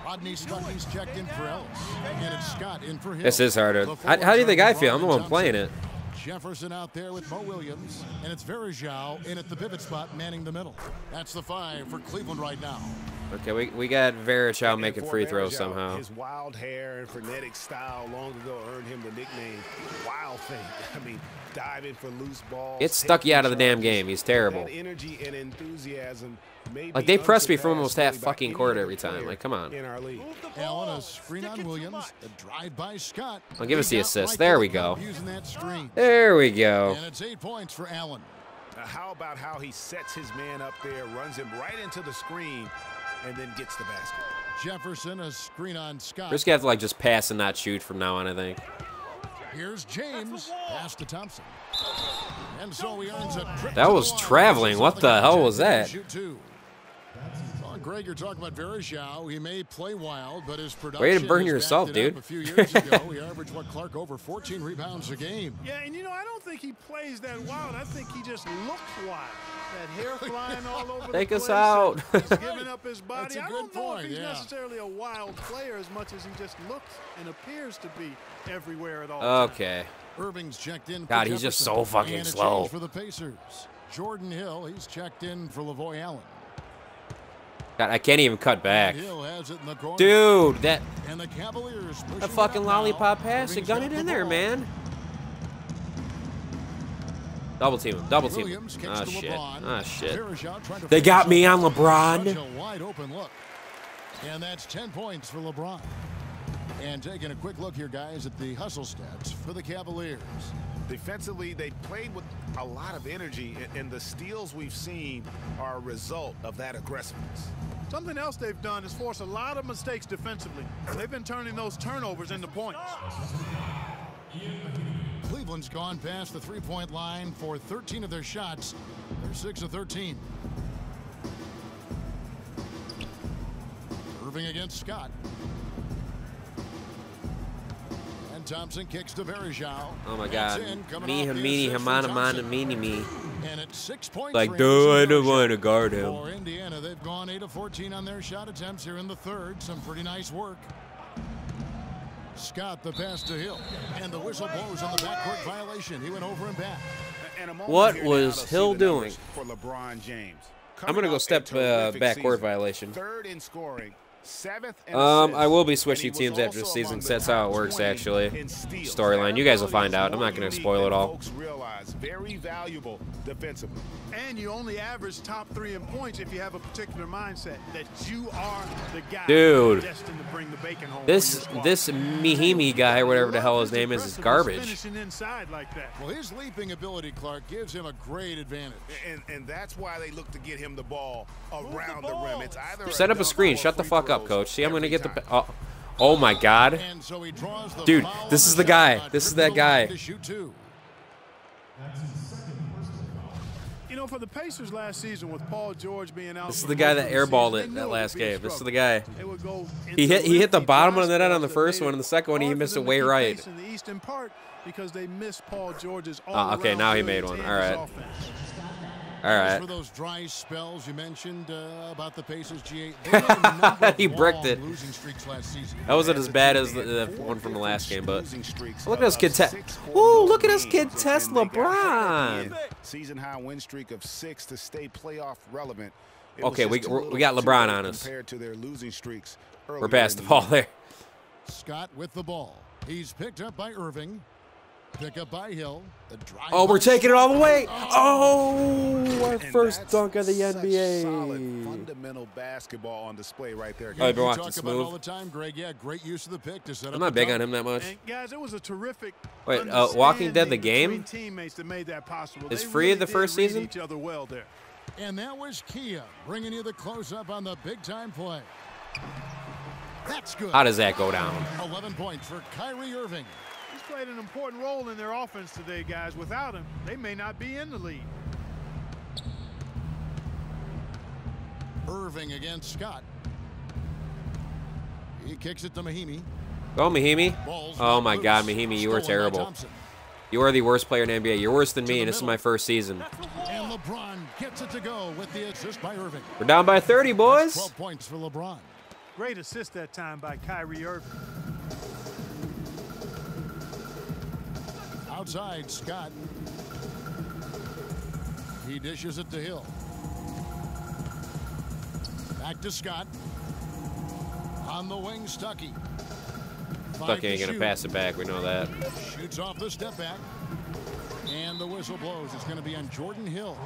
[SPEAKER 3] Rodney Stuckey's checked in for Ellis. And it's Scott in for Hill.
[SPEAKER 1] This is harder. How do you think I feel? I'm the one playing it.
[SPEAKER 3] Jefferson out there with Mo Williams. And it's Verjao in at the pivot spot, manning the middle. That's the 5 for Cleveland right now.
[SPEAKER 1] Okay, we got Verjao
[SPEAKER 5] And
[SPEAKER 1] making
[SPEAKER 5] for
[SPEAKER 1] free throws
[SPEAKER 5] Verjao,
[SPEAKER 1] somehow.
[SPEAKER 5] His wild hair and frenetic style long ago earned him the nickname Wild Thing. I mean, diving for loose balls.
[SPEAKER 1] It's Stuckey out of the damn
[SPEAKER 5] taking
[SPEAKER 1] game. He's terrible.
[SPEAKER 5] That energy and enthusiasm may
[SPEAKER 1] Like,
[SPEAKER 5] be
[SPEAKER 1] they press me from
[SPEAKER 5] unsurpassed
[SPEAKER 1] almost half
[SPEAKER 5] really by
[SPEAKER 1] fucking
[SPEAKER 5] any
[SPEAKER 1] court
[SPEAKER 5] other
[SPEAKER 1] every time.
[SPEAKER 5] player
[SPEAKER 1] Like, come on.
[SPEAKER 5] in our league.
[SPEAKER 3] Allen, a screen on Williams. A drive by Scott.
[SPEAKER 1] I'll give us the
[SPEAKER 3] He got
[SPEAKER 1] assist.
[SPEAKER 3] right
[SPEAKER 1] There
[SPEAKER 3] to
[SPEAKER 1] we
[SPEAKER 3] the
[SPEAKER 1] go.
[SPEAKER 3] cup using that screen.
[SPEAKER 1] There we go.
[SPEAKER 3] And it's 8 points for Allen.
[SPEAKER 5] How about how he sets his man up there, runs him right into the screen, and then gets the basket.
[SPEAKER 3] Jefferson, a screen on Scott.
[SPEAKER 1] We're just gonna have to like just pass and not shoot from now on, I think.
[SPEAKER 3] Here's James. Pass to Thompson. And so he earns a trip
[SPEAKER 1] That
[SPEAKER 3] to
[SPEAKER 1] was
[SPEAKER 3] the line.
[SPEAKER 1] traveling. What the hell was that?
[SPEAKER 3] Shoot 2. Well, Greg, you're talking about Verjao. He may play wild, but his production
[SPEAKER 1] Way to burn
[SPEAKER 3] has
[SPEAKER 1] yourself,
[SPEAKER 3] backed it up.
[SPEAKER 1] dude.
[SPEAKER 3] A few years ago, he averaged Clark over 14 rebounds a game.
[SPEAKER 4] Yeah, and you know, I don't think he plays that wild. I think he just looks wild. That hair flying all over
[SPEAKER 1] Take
[SPEAKER 4] the
[SPEAKER 1] us
[SPEAKER 4] place.
[SPEAKER 1] out.
[SPEAKER 4] He's giving up his body.
[SPEAKER 3] That's a
[SPEAKER 4] I
[SPEAKER 3] good
[SPEAKER 4] don't know
[SPEAKER 3] point,
[SPEAKER 4] if he's
[SPEAKER 3] yeah.
[SPEAKER 4] necessarily a wild player as much as he just looks and appears to be everywhere at all times.
[SPEAKER 1] Okay.
[SPEAKER 3] Irving's checked in for
[SPEAKER 1] God, he's just
[SPEAKER 3] Jefferson.
[SPEAKER 1] so fucking
[SPEAKER 3] And a
[SPEAKER 1] slow.
[SPEAKER 3] change for the Pacers. Jordan Hill, he's checked in for Lavoy Allen.
[SPEAKER 1] God, I can't even cut back.
[SPEAKER 3] Hill has it in the corner.
[SPEAKER 1] Dude, that
[SPEAKER 3] And the Cavaliers pushing
[SPEAKER 1] a
[SPEAKER 3] it
[SPEAKER 1] fucking
[SPEAKER 3] up
[SPEAKER 1] lollipop
[SPEAKER 3] now.
[SPEAKER 1] pass. You
[SPEAKER 3] Irving's
[SPEAKER 1] gun
[SPEAKER 3] got
[SPEAKER 1] it in
[SPEAKER 3] the
[SPEAKER 1] there,
[SPEAKER 3] ball.
[SPEAKER 1] man. Double team him. Double team him.
[SPEAKER 3] Williams kicks
[SPEAKER 1] Oh,
[SPEAKER 3] to
[SPEAKER 1] shit.
[SPEAKER 3] LeBron.
[SPEAKER 1] Oh, shit.
[SPEAKER 3] Varejao trying to
[SPEAKER 1] They got
[SPEAKER 3] force
[SPEAKER 1] me
[SPEAKER 3] it.
[SPEAKER 1] on LeBron.
[SPEAKER 3] Such a wide open look. And that's 10 points for LeBron. And taking a quick look here, guys, at the hustle stats for the Cavaliers.
[SPEAKER 5] Defensively, they played with a lot of energy, and the steals we've seen are a result of that aggressiveness.
[SPEAKER 4] Something else they've done is force a lot of mistakes defensively. They've been turning those turnovers into points.
[SPEAKER 3] Cleveland's gone past the three-point line for 13 of their shots. They're 6 of 13. Irving against Scott. And Thompson kicks to Varejao.
[SPEAKER 1] Oh my
[SPEAKER 3] That's
[SPEAKER 1] God.
[SPEAKER 3] in, coming
[SPEAKER 1] Me,
[SPEAKER 3] off the
[SPEAKER 1] Hamini,
[SPEAKER 3] assist from
[SPEAKER 1] Hamana, Mana,
[SPEAKER 3] Thompson.
[SPEAKER 1] Mini, me.
[SPEAKER 3] And it's 6 points.
[SPEAKER 1] Like,
[SPEAKER 3] for
[SPEAKER 1] dude, I
[SPEAKER 3] Anderson
[SPEAKER 1] don't
[SPEAKER 3] Varejao.
[SPEAKER 1] want to guard him.
[SPEAKER 3] For Indiana, they've gone 8 of 14 on their shot attempts here in the third. Some pretty nice work. Scott, the pass to Hill. And the whistle blows on the backcourt violation. He went over and back.
[SPEAKER 5] And a moment
[SPEAKER 1] What
[SPEAKER 5] here now
[SPEAKER 1] was
[SPEAKER 5] to see
[SPEAKER 1] Hill
[SPEAKER 5] the
[SPEAKER 1] doing?
[SPEAKER 5] numbers for LeBron James?
[SPEAKER 1] I'm gonna go
[SPEAKER 5] Coming
[SPEAKER 1] step
[SPEAKER 5] off a terrific
[SPEAKER 1] backcourt
[SPEAKER 5] season.
[SPEAKER 1] violation.
[SPEAKER 5] Third in scoring, 7th in
[SPEAKER 1] I will be
[SPEAKER 5] assists,
[SPEAKER 1] switching
[SPEAKER 5] and he was
[SPEAKER 1] teams after the
[SPEAKER 5] also
[SPEAKER 1] season.
[SPEAKER 5] among the
[SPEAKER 1] That's how it
[SPEAKER 5] top
[SPEAKER 1] works,
[SPEAKER 5] 20
[SPEAKER 1] actually.
[SPEAKER 5] in steals.
[SPEAKER 1] Storyline. You guys will find
[SPEAKER 5] That
[SPEAKER 1] out. I'm not
[SPEAKER 5] ability
[SPEAKER 1] gonna
[SPEAKER 5] is
[SPEAKER 1] spoil
[SPEAKER 5] more
[SPEAKER 1] it
[SPEAKER 5] than
[SPEAKER 1] all.
[SPEAKER 5] folks realize. Very valuable defensively.
[SPEAKER 4] And you only average top 3 in points if you have a particular mindset that you are the guy
[SPEAKER 1] Dude.
[SPEAKER 4] destined to bring the bacon home.
[SPEAKER 1] This Mihimi guy, or whatever the hell his name is garbage.
[SPEAKER 4] Finishing inside like that.
[SPEAKER 3] Well, his leaping ability, Clark, gives him a great advantage.
[SPEAKER 5] And that's why they look to get him the ball around the rim. It's either
[SPEAKER 1] Set up a screen. Shut the fuck up, coach. See, I'm gonna get the. Oh my God.
[SPEAKER 3] And so he draws the
[SPEAKER 1] Dude,
[SPEAKER 3] foul
[SPEAKER 1] this
[SPEAKER 3] on
[SPEAKER 1] is the
[SPEAKER 3] shot
[SPEAKER 1] guy.
[SPEAKER 3] clock.
[SPEAKER 1] This is
[SPEAKER 3] Trips
[SPEAKER 1] that
[SPEAKER 3] to the line
[SPEAKER 1] guy.
[SPEAKER 3] to shoot 2.
[SPEAKER 4] You know, for the Pacers last season with Paul George being out.
[SPEAKER 1] This is
[SPEAKER 4] for
[SPEAKER 1] the guy
[SPEAKER 4] most
[SPEAKER 1] that
[SPEAKER 4] of the
[SPEAKER 1] airballed
[SPEAKER 4] season,
[SPEAKER 1] it
[SPEAKER 4] they
[SPEAKER 1] that
[SPEAKER 4] knew
[SPEAKER 1] last
[SPEAKER 4] would be a
[SPEAKER 1] game. This is
[SPEAKER 4] struggle.
[SPEAKER 1] the guy.
[SPEAKER 4] They would go
[SPEAKER 1] He hit the
[SPEAKER 4] into
[SPEAKER 1] bottom of the
[SPEAKER 4] dry
[SPEAKER 1] net on the
[SPEAKER 4] spells that
[SPEAKER 1] first
[SPEAKER 4] made
[SPEAKER 1] one, and the second one he
[SPEAKER 4] hard for
[SPEAKER 1] missed a
[SPEAKER 4] them to
[SPEAKER 1] way
[SPEAKER 4] keep
[SPEAKER 1] right.
[SPEAKER 4] pace in the East, in part because they missed Paul George's
[SPEAKER 1] okay,
[SPEAKER 4] all-around
[SPEAKER 1] now he
[SPEAKER 4] brilliance
[SPEAKER 1] made one.
[SPEAKER 4] and
[SPEAKER 1] All
[SPEAKER 4] his
[SPEAKER 1] right.
[SPEAKER 4] offense.
[SPEAKER 1] All
[SPEAKER 3] As
[SPEAKER 1] right.
[SPEAKER 3] for those dry spells you mentioned about the Pacers, G8, they were number
[SPEAKER 1] He bricked
[SPEAKER 3] long
[SPEAKER 1] it.
[SPEAKER 3] losing streaks last season.
[SPEAKER 1] That wasn't as bad as the one from the last game, but look at this kid test. Ooh, look at this kid test LeBron.
[SPEAKER 5] Season high win streak of 6 to stay playoff relevant.
[SPEAKER 1] Okay, we got LeBron on us.
[SPEAKER 5] Compared to their losing streaks.
[SPEAKER 1] We're past the ball there.
[SPEAKER 3] Scott with the ball. He's picked up by Irving. Pick up by Hill. The drive
[SPEAKER 1] Oh, we're
[SPEAKER 3] by
[SPEAKER 1] taking it all the way.
[SPEAKER 3] Scott.
[SPEAKER 1] Oh, our
[SPEAKER 5] And
[SPEAKER 1] first
[SPEAKER 5] that's
[SPEAKER 1] dunk of the
[SPEAKER 5] such solid
[SPEAKER 1] NBA.
[SPEAKER 5] fundamental basketball on display right there.
[SPEAKER 1] Oh, I've been
[SPEAKER 3] We
[SPEAKER 1] watching
[SPEAKER 3] talk about it all
[SPEAKER 1] Smooth.
[SPEAKER 3] the time, Greg. Yeah, great use of the pick to set up
[SPEAKER 1] I'm not
[SPEAKER 3] the
[SPEAKER 1] big
[SPEAKER 3] dunk.
[SPEAKER 1] on him that much.
[SPEAKER 4] And guys, it was a terrific.
[SPEAKER 1] Wait, Walking Dead the
[SPEAKER 4] understanding
[SPEAKER 1] game
[SPEAKER 4] between teammates that made that possible.
[SPEAKER 1] is
[SPEAKER 4] They
[SPEAKER 1] free
[SPEAKER 4] really
[SPEAKER 1] the
[SPEAKER 4] did
[SPEAKER 1] first
[SPEAKER 4] read
[SPEAKER 1] season?
[SPEAKER 4] Each other well there.
[SPEAKER 3] And that was Kia bringing you the close-up on the big-time play. That's good.
[SPEAKER 1] How does that go down?
[SPEAKER 3] 11 points for Kyrie Irving.
[SPEAKER 4] He's played an important role in their offense today, guys. Without him, they may not be in the lead.
[SPEAKER 3] Irving against Scott. He kicks it to Mahimi.
[SPEAKER 1] Go, Mahimi.
[SPEAKER 3] Ball's
[SPEAKER 1] Oh
[SPEAKER 3] not
[SPEAKER 1] my God,
[SPEAKER 3] loose.
[SPEAKER 1] Mahimi, you were
[SPEAKER 3] Stolen by
[SPEAKER 1] terrible.
[SPEAKER 3] Thompson.
[SPEAKER 1] You are the worst player in the NBA. You're worse than
[SPEAKER 3] To
[SPEAKER 1] me,
[SPEAKER 3] the
[SPEAKER 1] and this is
[SPEAKER 3] middle.
[SPEAKER 1] my first season.
[SPEAKER 3] And LeBron gets it to go with the assist by Irving.
[SPEAKER 1] We're down by 30, boys.
[SPEAKER 3] 12 points for LeBron.
[SPEAKER 4] Great assist that time by Kyrie Irving.
[SPEAKER 3] Outside, Scott. He dishes it to Hill. Back to Scott. On the wing, Stuckey.
[SPEAKER 1] Stuckey ain't gonna pass it back. We know that.
[SPEAKER 3] Shoots off the step back. And the whistle blows. It's going to be on Jordan Hill.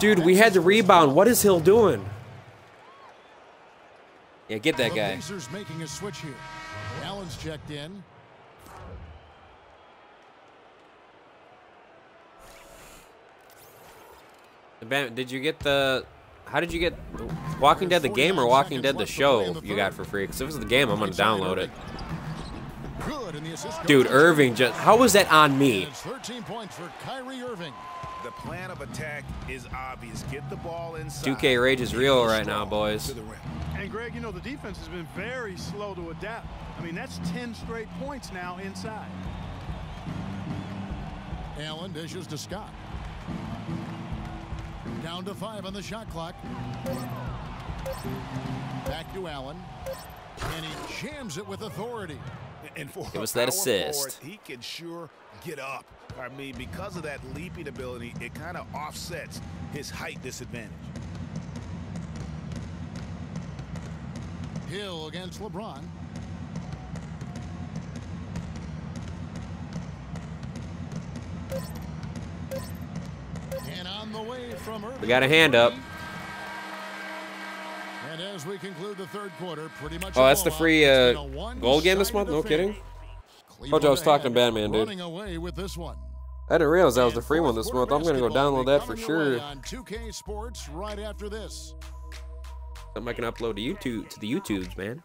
[SPEAKER 1] Dude, we had the rebound. What is Hill doing? Yeah, get that
[SPEAKER 3] The
[SPEAKER 1] guy.
[SPEAKER 3] Pacers making a switch here. Allen's checked in.
[SPEAKER 1] Did you get the... How did you get Walking Dead the game or Walking Dead the show you got for free? Because if it's the game, I'm going to download it.
[SPEAKER 3] Good, and the assist goes
[SPEAKER 1] Dude,
[SPEAKER 3] to
[SPEAKER 1] Irving just... How was that on me?
[SPEAKER 3] It's 13 points for Kyrie Irving.
[SPEAKER 5] The plan of attack is obvious. Get the ball inside.
[SPEAKER 1] 2K rage is real
[SPEAKER 5] Go
[SPEAKER 1] right now,
[SPEAKER 5] strong
[SPEAKER 1] boys.
[SPEAKER 5] to the rim.
[SPEAKER 4] And Greg, you know, the defense has been very slow to adapt. I mean, that's 10 straight points now inside.
[SPEAKER 3] Allen dishes to Scott. Down to 5 on the shot clock. Back to Allen. And he jams it with authority.
[SPEAKER 5] And for
[SPEAKER 1] Give us
[SPEAKER 5] a
[SPEAKER 1] that
[SPEAKER 5] power
[SPEAKER 1] assist.
[SPEAKER 5] forward, he can sure get up. I mean, because of that leaping ability, it kind of offsets his height disadvantage.
[SPEAKER 3] Hill against LeBron. And on the way from Irving.
[SPEAKER 1] We got a hand up.
[SPEAKER 3] And as we conclude the third quarter, pretty much.
[SPEAKER 1] Oh, that's the free gold game this month? No kidding. Told you I was talking to Batman, dude.
[SPEAKER 3] Running away with this one.
[SPEAKER 1] I didn't realize that was the free one this month. I'm gonna go download that for sure.
[SPEAKER 3] On 2K Sports right after this.
[SPEAKER 1] Something I can upload to the YouTubes, man.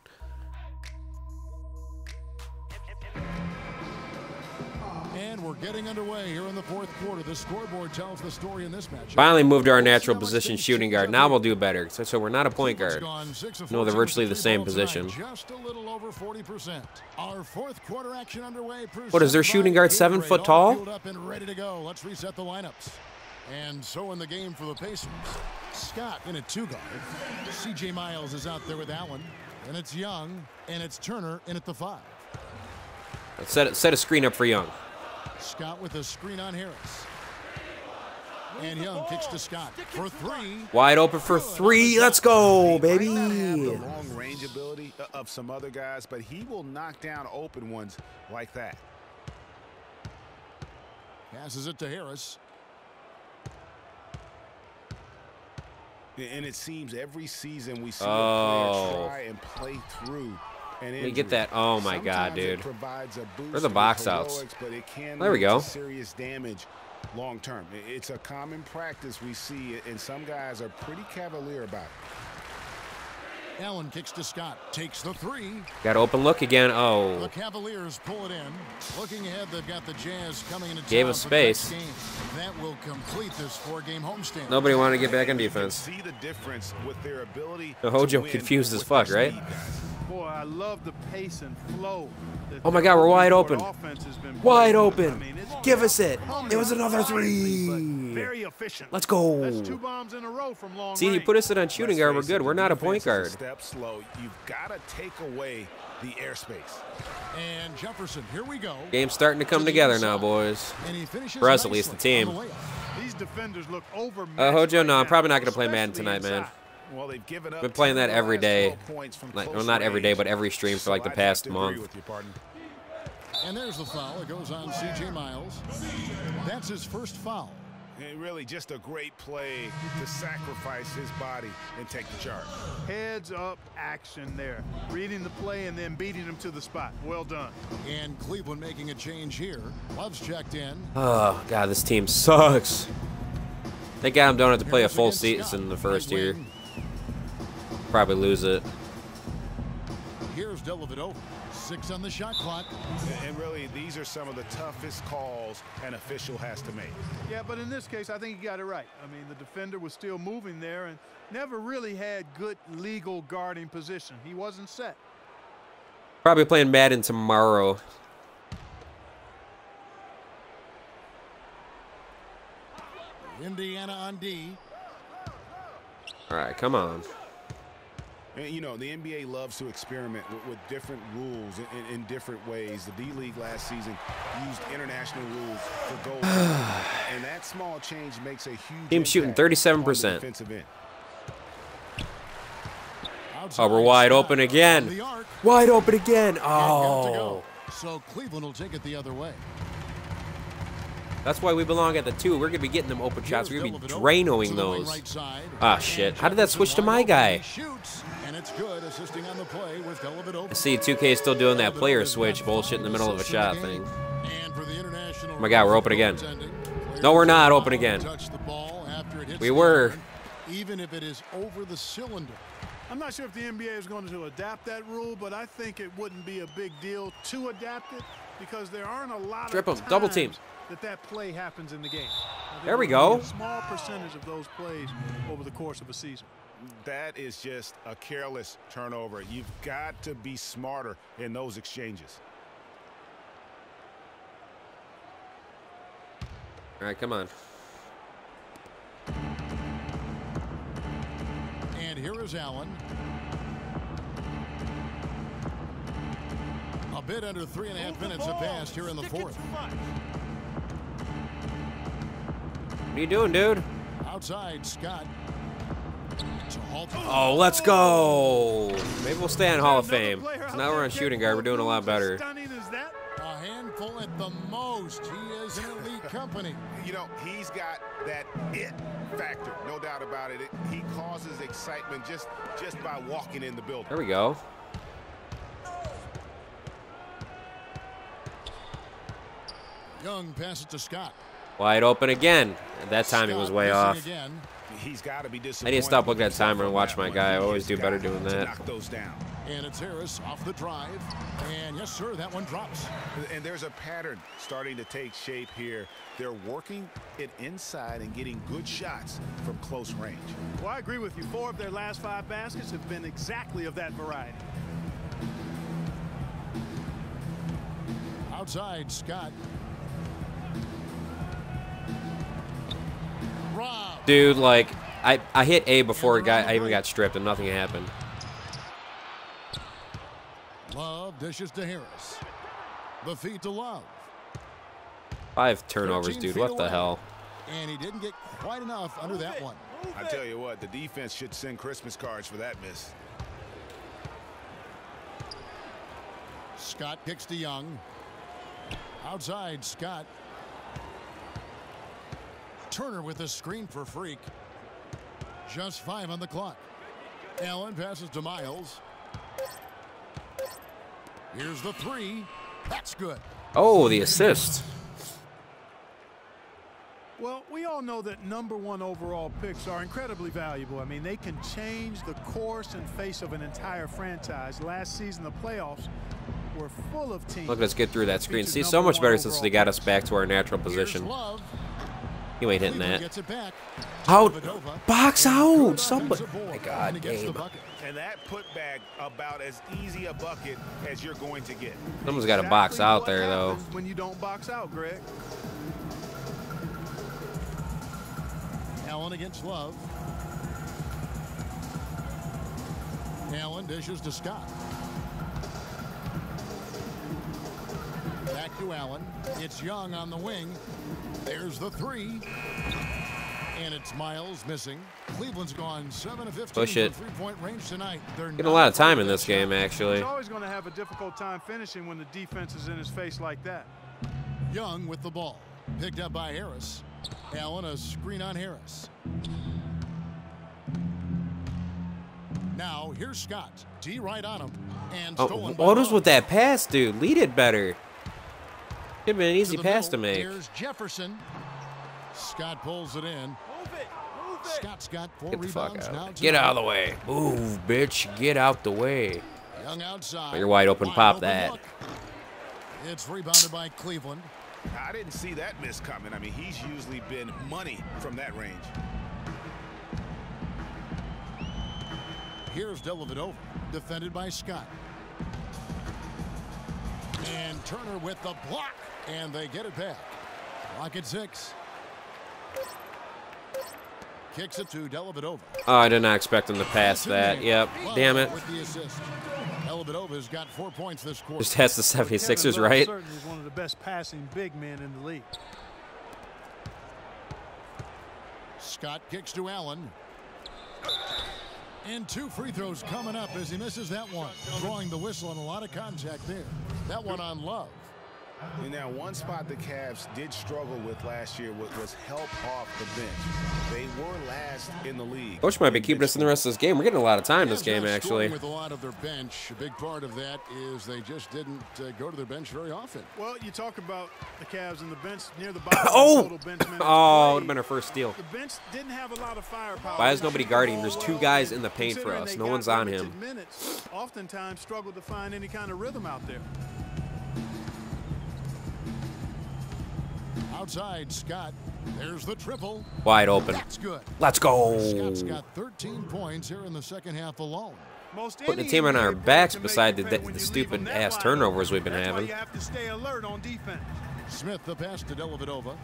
[SPEAKER 3] And we're getting underway here in the fourth quarter. The scoreboard tells the story in this match.
[SPEAKER 1] Finally moved to our natural position, shooting guard. Now we'll do better. So we're not a point guard. No, they're virtually the same position.
[SPEAKER 3] Just a little over 40%. Our fourth quarter action underway.
[SPEAKER 1] What is their shooting guard 7 foot tall?
[SPEAKER 3] Up and ready to go. Let's reset the lineups. And so in the game for the Pacers, Scott in a 2-guard. CJ Miles is out there with Allen, and it's Young, and it's Turner in at the 5.
[SPEAKER 1] Let's set a screen up for Young.
[SPEAKER 3] Scott with a screen on Harris. And Young kicks to Scott for 3.
[SPEAKER 1] Wide open for 3. Let's go, baby.
[SPEAKER 5] He might not have the long range ability of some other guys, but he will knock down open ones like that.
[SPEAKER 3] Passes it to Harris.
[SPEAKER 5] And it seems every season we see a player try and play through an injury.
[SPEAKER 1] Let me get that. Oh my God, dude. Where's the box outs?
[SPEAKER 5] But it can
[SPEAKER 1] there we go.
[SPEAKER 5] Serious damage long term. It's a common practice we see, and some guys are pretty cavalier about it.
[SPEAKER 3] Allen kicks to Scott, takes the 3.
[SPEAKER 1] Got open look again. Oh.
[SPEAKER 3] The Cavaliers pull it in. Looking ahead, they've got the Jazz coming into
[SPEAKER 1] Gave us space.
[SPEAKER 3] That will complete this 4-game homestand.
[SPEAKER 1] Nobody wanted to get back on defense.
[SPEAKER 5] See the difference with their ability.
[SPEAKER 1] The Hojo confused as fuck, right?
[SPEAKER 4] Boy, I love the pace and flow.
[SPEAKER 1] Oh my God, we're wide open. Wide open.
[SPEAKER 4] I mean,
[SPEAKER 1] Give us it. It was another 3.
[SPEAKER 4] Very efficient.
[SPEAKER 1] Let's go.
[SPEAKER 4] That's 2 bombs in a row from long
[SPEAKER 1] See, you put us in on shooting guard, we're good. We're not a point guard.
[SPEAKER 5] Step slow. You've got to take away the airspace.
[SPEAKER 3] And Jefferson, here we go.
[SPEAKER 1] Game's starting to come together now, boys. For us, at least, the team.
[SPEAKER 4] These defenders look overmatched.
[SPEAKER 1] Hojo, no,
[SPEAKER 4] right
[SPEAKER 1] I'm probably
[SPEAKER 4] now,
[SPEAKER 1] not going to play Madden
[SPEAKER 4] especially
[SPEAKER 1] tonight, man.
[SPEAKER 4] inside.
[SPEAKER 5] Well, they've given up.
[SPEAKER 1] Been playing that every day. Like, well, not every day,
[SPEAKER 5] range.
[SPEAKER 1] but every stream for like the
[SPEAKER 5] So I'd
[SPEAKER 1] past
[SPEAKER 5] have to agree
[SPEAKER 1] month.
[SPEAKER 5] with you, partner.
[SPEAKER 3] And there's the foul. It goes on CJ Miles. That's his first foul.
[SPEAKER 5] And really just a great play to sacrifice his body and take the charge.
[SPEAKER 4] Heads up action there. Reading the play and then beating him to the spot. Well done.
[SPEAKER 3] And Cleveland making a change here. Love's checked in.
[SPEAKER 1] Oh, God, this team sucks. Thank God I don't have to play a full season in the first year. Probably lose it.
[SPEAKER 3] Here's Dellavedova. 6 on the shot clock.
[SPEAKER 5] And really, these are some of the toughest calls an official has to make.
[SPEAKER 4] Yeah, but in this case, I think he got it right. I mean, the defender was still moving there and never really had good legal guarding position. He wasn't set.
[SPEAKER 1] Probably playing Madden tomorrow.
[SPEAKER 3] Indiana on D.
[SPEAKER 1] All right, come on.
[SPEAKER 5] And, you know, the NBA loves to experiment with different rules in different ways. The D-League last season used international rules for goals. And that small change makes a huge
[SPEAKER 1] Team shooting
[SPEAKER 5] impact
[SPEAKER 1] 37%.
[SPEAKER 5] on the defensive end.
[SPEAKER 1] Oh, we're wide open again. Wide open again. Oh.
[SPEAKER 3] So Cleveland will take it the other way.
[SPEAKER 1] That's why we belong at the 2. We're going to be getting them open shots. We're going to be Dranoing those. Ah, shit. How did that switch to my guy? I see 2K is still doing that player switch bullshit in the middle of a shot thing. Oh my God, we're open again. No, we're not open again. We were.
[SPEAKER 3] Even if it is over the cylinder.
[SPEAKER 4] I'm not sure if the NBA is going to adapt that rule, but I think it wouldn't be a big deal to adapt it because there aren't a lot
[SPEAKER 1] Trip
[SPEAKER 4] of
[SPEAKER 1] him, double team.
[SPEAKER 4] that play happens in the game.
[SPEAKER 1] There we go.
[SPEAKER 4] A small percentage of those plays over the course of a season.
[SPEAKER 5] That is just a careless turnover. You've got to be smarter in those exchanges.
[SPEAKER 1] All right, come on.
[SPEAKER 3] And here is Allen. A bit under 3.5 minutes have passed here in the fourth.
[SPEAKER 1] What are you doing, dude?
[SPEAKER 3] Outside, Scott. to halt.
[SPEAKER 1] Oh, let's go. Maybe we'll stay on Hall of Fame. Now we're on shooting guard. We're doing a lot better.
[SPEAKER 4] Stunning as that.
[SPEAKER 3] A handful at the most. He is an elite company.
[SPEAKER 5] You know, he's got that it factor, no doubt about it. He causes excitement just by walking in the building.
[SPEAKER 1] There we go.
[SPEAKER 3] Young passes to Scott.
[SPEAKER 1] Wide open again. At that time, he was way off.
[SPEAKER 3] Again.
[SPEAKER 5] He's got to be
[SPEAKER 1] I
[SPEAKER 5] disappointed.
[SPEAKER 1] need to stop looking at the timer and watch my guy. I always do better doing that.
[SPEAKER 5] Knock those down.
[SPEAKER 3] And it's Harris off the drive. And yes, sir, that one drops.
[SPEAKER 5] And there's a pattern starting to take shape here. They're working it inside and getting good shots from close range.
[SPEAKER 4] Well, I agree with you. 4 of their last 5 baskets have been exactly of that variety.
[SPEAKER 3] Outside, Scott. Rob.
[SPEAKER 1] Dude, like, I hit A before I even got stripped and nothing happened.
[SPEAKER 3] Love dishes to Harris. The feed to Love.
[SPEAKER 1] 5 turnovers, dude. What the hell?
[SPEAKER 3] And he didn't get quite enough under that one.
[SPEAKER 5] I tell you what, the defense should send Christmas cards for that miss.
[SPEAKER 3] Scott kicks to Young. Outside, Scott. Turner with a screen for Freak. Just 5 on the clock. Allen passes to Miles. Here's the 3. That's good.
[SPEAKER 1] Oh, the assist.
[SPEAKER 4] Well, we all know that #1 overall picks are incredibly valuable. I mean, they can change the course and face of an entire franchise. Last season, the playoffs were full of teams.
[SPEAKER 1] Look, let's get through that screen. See, so much better since they got us back to our natural position. You ain't hitting that. Out. Box out. Somebody. Oh my God, Gabe.
[SPEAKER 5] And that putback about as easy a bucket as you're going to get.
[SPEAKER 1] Someone's got to box out there, though.
[SPEAKER 4] When you don't box out, Greg.
[SPEAKER 3] Allen against Love. Allen dishes to Scott. Back to Allen. It's Young on the wing. There's the 3. And it's Miles missing. Cleveland's gone 7 of 15
[SPEAKER 1] Push it.
[SPEAKER 3] from three-point range tonight. They're
[SPEAKER 1] Getting a lot of time in this game, actually.
[SPEAKER 4] He's always going to have a difficult time finishing when the defense is in his face like that.
[SPEAKER 3] Young with the ball. Picked up by Harris. Allen, a screen on Harris. Now, here's Scott. D right on him. And stolen by
[SPEAKER 1] What was
[SPEAKER 3] Love.
[SPEAKER 1] with that pass, dude? Lead it better. Could have been an easy
[SPEAKER 3] the
[SPEAKER 1] pass to
[SPEAKER 3] middle.
[SPEAKER 1] make.
[SPEAKER 3] Here's Jefferson. Scott pulls it in.
[SPEAKER 4] Move it. Move it.
[SPEAKER 3] Scott's got 4
[SPEAKER 1] Get the fuck
[SPEAKER 3] rebounds now.
[SPEAKER 1] out. Get out of the way. Move, bitch. Get out the way.
[SPEAKER 3] Young outside.
[SPEAKER 1] Oh, you're wide open. Pop
[SPEAKER 3] open
[SPEAKER 1] that.
[SPEAKER 3] look. It's rebounded by Cleveland.
[SPEAKER 5] I didn't see that miss coming. I mean, he's usually been money from that range.
[SPEAKER 3] Here's Dellavedova, defended by Scott. And Turner with the block. And they get it back. Lock at 6. Kicks it to Dellavedova.
[SPEAKER 1] Oh, I did not expect him to pass that. Yep. Damn it.
[SPEAKER 3] With the assist. Dellavedova's got 4 points this quarter.
[SPEAKER 1] Just has the 76ers,
[SPEAKER 4] Kevin Love
[SPEAKER 1] right?
[SPEAKER 4] certainly is one of the best passing big men in the league.
[SPEAKER 3] Scott kicks to Allen. And 2 free throws coming up as he misses that one. Drawing the whistle and a lot of contact there. That one on Love.
[SPEAKER 5] And now one spot the Cavs did struggle with last year was help off the bench. They were last in the league.
[SPEAKER 1] Coach might be keeping us in the rest of this game. We're getting a lot of time this game, actually.
[SPEAKER 3] With a lot of their bench, a big part of that is they just didn't go to their bench very often.
[SPEAKER 4] Well, you talk about the Cavs and the bench near the bottom.
[SPEAKER 1] Oh!
[SPEAKER 4] Total bench minutes
[SPEAKER 1] Oh, would
[SPEAKER 4] played.
[SPEAKER 1] have been our first steal.
[SPEAKER 4] The bench didn't have a lot of firepower.
[SPEAKER 1] Why is nobody guarding? There's 2 guys in the paint for
[SPEAKER 4] Considering
[SPEAKER 1] us.
[SPEAKER 4] they
[SPEAKER 1] No
[SPEAKER 4] got
[SPEAKER 1] one's on
[SPEAKER 4] limited
[SPEAKER 1] him.
[SPEAKER 4] Minutes, oftentimes struggle to find any kind of rhythm out there.
[SPEAKER 3] Outside, Scott. There's the triple.
[SPEAKER 1] Wide open.
[SPEAKER 3] That's good.
[SPEAKER 1] Let's go.
[SPEAKER 3] Scott's got 13 points here in the second half alone.
[SPEAKER 1] Putting the team on our backs beside the stupid ass turnovers we've been
[SPEAKER 4] That's why
[SPEAKER 1] having.
[SPEAKER 4] you have to stay alert on defense.
[SPEAKER 3] Smith the pass to Dellavedova.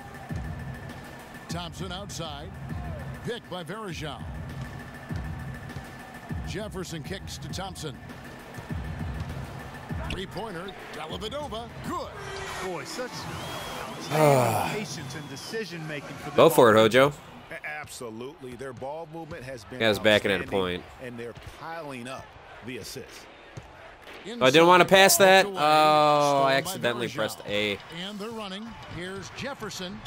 [SPEAKER 3] Thompson outside. Picked by Varejao. Jefferson kicks to Thompson. 3-pointer. Dellavedova. Good.
[SPEAKER 4] Boy, such patience and decision making for the
[SPEAKER 1] Go for it,
[SPEAKER 4] offense.
[SPEAKER 1] Hojo.
[SPEAKER 5] Absolutely. Their ball movement has been
[SPEAKER 1] Guys backing at a
[SPEAKER 5] outstanding,
[SPEAKER 1] point.
[SPEAKER 5] and they're piling up the assists.
[SPEAKER 1] I didn't want to pass that. Oh, I accidentally pressed A.
[SPEAKER 3] And they're running. Here's Jefferson.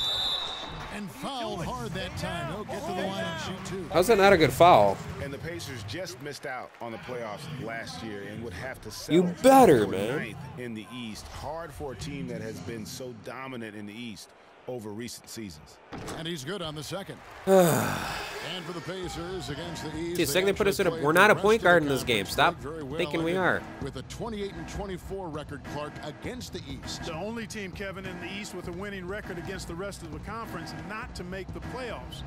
[SPEAKER 3] And fouled hard that time. He'll get to the line and shoot two.
[SPEAKER 1] How's that not a good foul?
[SPEAKER 5] And the Pacers just missed out on the playoffs last year and would have to
[SPEAKER 1] You
[SPEAKER 5] settle
[SPEAKER 1] better,
[SPEAKER 5] for
[SPEAKER 1] man.
[SPEAKER 5] ninth in the East. Hard for a team that has been so dominant in the East over recent seasons.
[SPEAKER 3] And he's good on the second. And for the Pacers against the East.
[SPEAKER 1] See, second they put us in a. We're not a point guard in this game. Stop thinking we are.
[SPEAKER 3] With a 28-24 record, Clark, against the East.
[SPEAKER 4] The only team, Kevin, in the East with a winning record against the rest of the conference not to make the playoffs.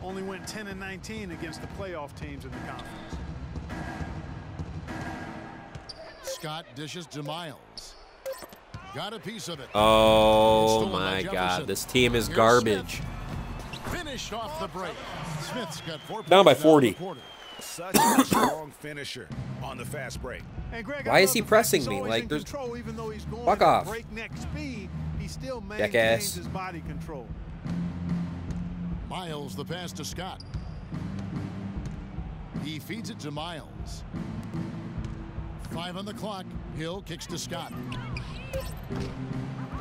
[SPEAKER 4] Only went 10-19 against the playoff teams in the conference.
[SPEAKER 3] Scott dishes to Miles. Got a piece of it.
[SPEAKER 1] Oh my God, this team is garbage.
[SPEAKER 3] Finished off the break. Smith's got 4 points
[SPEAKER 1] Down by
[SPEAKER 3] now in
[SPEAKER 1] 40.
[SPEAKER 3] the quarter.
[SPEAKER 5] Such a strong finisher on the fast break.
[SPEAKER 4] And Greg,
[SPEAKER 1] Why
[SPEAKER 4] I
[SPEAKER 1] is
[SPEAKER 4] love
[SPEAKER 1] he
[SPEAKER 4] the fact
[SPEAKER 1] pressing
[SPEAKER 4] he's
[SPEAKER 1] me?
[SPEAKER 4] always
[SPEAKER 1] Like,
[SPEAKER 4] in
[SPEAKER 1] there's-
[SPEAKER 4] control, even though he's going
[SPEAKER 1] Fuck
[SPEAKER 4] at
[SPEAKER 1] off.
[SPEAKER 4] breakneck speed, he still
[SPEAKER 1] Jackass.
[SPEAKER 4] maintains his body control.
[SPEAKER 3] Miles, the pass to Scott. He feeds it to Miles. 5 on the clock. Hill kicks to Scott.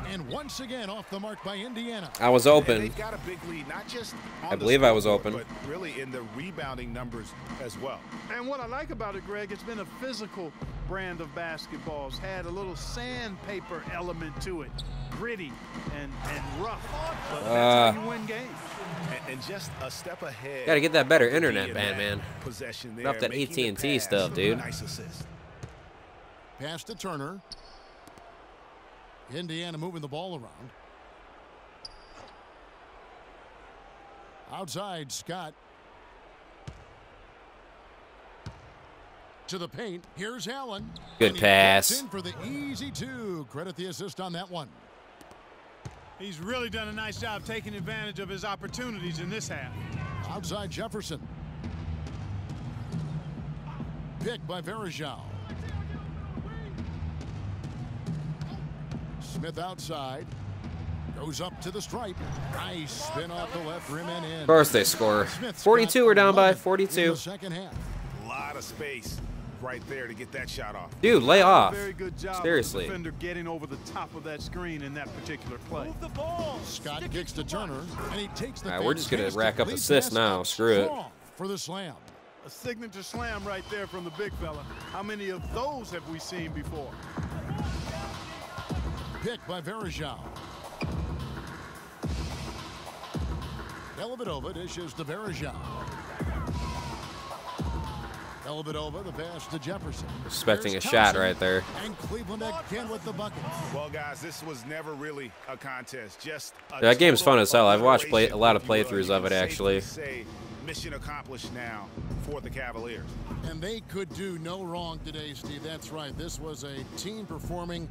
[SPEAKER 3] And once again off the mark by Indiana.
[SPEAKER 1] I was
[SPEAKER 5] And
[SPEAKER 1] open.
[SPEAKER 5] they've got a big lead, not just on
[SPEAKER 1] I
[SPEAKER 5] the
[SPEAKER 1] believe I was
[SPEAKER 5] scoreboard,
[SPEAKER 1] open.
[SPEAKER 5] but really in the rebounding numbers as well.
[SPEAKER 4] And what I like about it, Greg, it's been a physical brand of basketball. It's had a little sandpaper element to it. Gritty and rough. But that's how you win games.
[SPEAKER 5] And just a step ahead.
[SPEAKER 1] Gotta get that better
[SPEAKER 5] of
[SPEAKER 1] internet,
[SPEAKER 5] being
[SPEAKER 1] man,
[SPEAKER 5] that
[SPEAKER 1] man.
[SPEAKER 5] Possession
[SPEAKER 1] Get off
[SPEAKER 5] there,
[SPEAKER 1] that
[SPEAKER 5] making the
[SPEAKER 1] AT&T
[SPEAKER 5] pass.
[SPEAKER 1] stuff, dude.
[SPEAKER 5] Nice assist.
[SPEAKER 3] Pass to Turner. Indiana moving the ball around. Outside, Scott. To the paint. Here's Allen.
[SPEAKER 1] Good
[SPEAKER 3] And he
[SPEAKER 1] pass.
[SPEAKER 3] gets in for the easy two. Credit the assist on that one.
[SPEAKER 4] He's really done a nice job taking advantage of his opportunities in this half.
[SPEAKER 3] Outside Jefferson. Picked by Verajao. Smith outside. Goes up to the stripe. Nice spin off the left rim and in.
[SPEAKER 1] Of course they score.
[SPEAKER 3] Smith's
[SPEAKER 1] 42,
[SPEAKER 3] got
[SPEAKER 1] we're down by
[SPEAKER 3] 11 in
[SPEAKER 1] 42.
[SPEAKER 3] the second half.
[SPEAKER 5] A lot of space right there to get that shot off.
[SPEAKER 1] Dude, lay off.
[SPEAKER 4] Very good job
[SPEAKER 1] Seriously.
[SPEAKER 4] of the defender getting over the top of that screen in that particular play.
[SPEAKER 6] Move the ball.
[SPEAKER 3] Scott
[SPEAKER 6] Stick
[SPEAKER 3] kicks
[SPEAKER 6] it
[SPEAKER 3] to
[SPEAKER 6] to
[SPEAKER 3] Turner, and he takes the
[SPEAKER 1] All right, we're just gonna
[SPEAKER 3] fantastic
[SPEAKER 1] rack up
[SPEAKER 3] lead
[SPEAKER 1] assists
[SPEAKER 3] pass
[SPEAKER 1] now.
[SPEAKER 3] up
[SPEAKER 1] Screw it.
[SPEAKER 3] strong for the slam.
[SPEAKER 4] A signature slam right there from the big fella. How many of those have we seen before?
[SPEAKER 3] Picked by Verajao. Dellavedova dishes to Verajao. Dellavedova, the pass to Jefferson.
[SPEAKER 1] Expecting
[SPEAKER 3] Here's
[SPEAKER 1] a shot
[SPEAKER 3] Thompson,
[SPEAKER 1] right there.
[SPEAKER 3] And Cleveland again with the bucket.
[SPEAKER 5] Well, guys, this was never really a contest. Just a
[SPEAKER 1] That game's fun as hell. I've watched
[SPEAKER 5] obliteration,
[SPEAKER 1] a lot of
[SPEAKER 5] if you will.
[SPEAKER 1] playthroughs
[SPEAKER 5] You
[SPEAKER 1] of it,
[SPEAKER 5] can
[SPEAKER 1] actually.
[SPEAKER 5] safely say mission accomplished now for the Cavaliers.
[SPEAKER 3] And they could do no wrong today, Steve. That's right. This was a team performing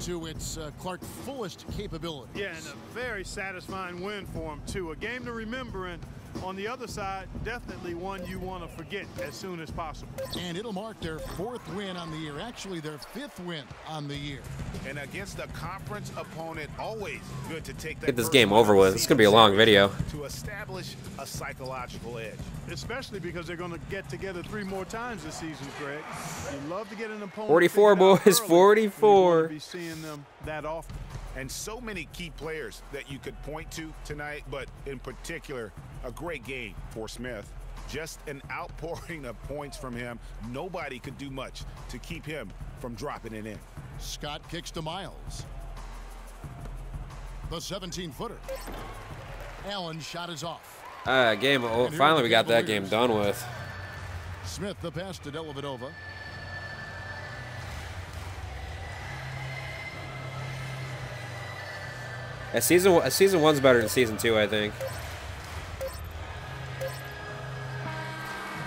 [SPEAKER 3] to its Clark fullest capability.
[SPEAKER 4] Yeah, and a very satisfying win for him, too. A game to remember, and on the other side, definitely one you want to forget as soon as possible.
[SPEAKER 3] And it'll mark their 4th win on the year. Actually, their 5th win on the year.
[SPEAKER 5] And against a conference opponent, always good to take that.
[SPEAKER 1] Get this
[SPEAKER 5] first
[SPEAKER 1] game
[SPEAKER 5] win of
[SPEAKER 1] over
[SPEAKER 5] the
[SPEAKER 1] with. It's gonna be a
[SPEAKER 5] season
[SPEAKER 1] long video.
[SPEAKER 5] to establish a psychological edge.
[SPEAKER 4] Especially because they're going to get together 3 more times this season, Greg. You love to get an opponent
[SPEAKER 1] 44,
[SPEAKER 4] figured out
[SPEAKER 1] boys,
[SPEAKER 4] early.
[SPEAKER 1] 44.
[SPEAKER 4] You're going to be seeing them that often.
[SPEAKER 5] And so many key players that you could point to tonight, but in particular, a great game for Smith. Just an outpouring of points from him. Nobody could do much to keep him from dropping it in.
[SPEAKER 3] Scott kicks to Miles. The 17-footer. Allen's shot is off.
[SPEAKER 1] Game. Oh, finally, we got that game done with.
[SPEAKER 3] Smith, the pass to Dellavedova.
[SPEAKER 1] Season 1's better than season 2, I think.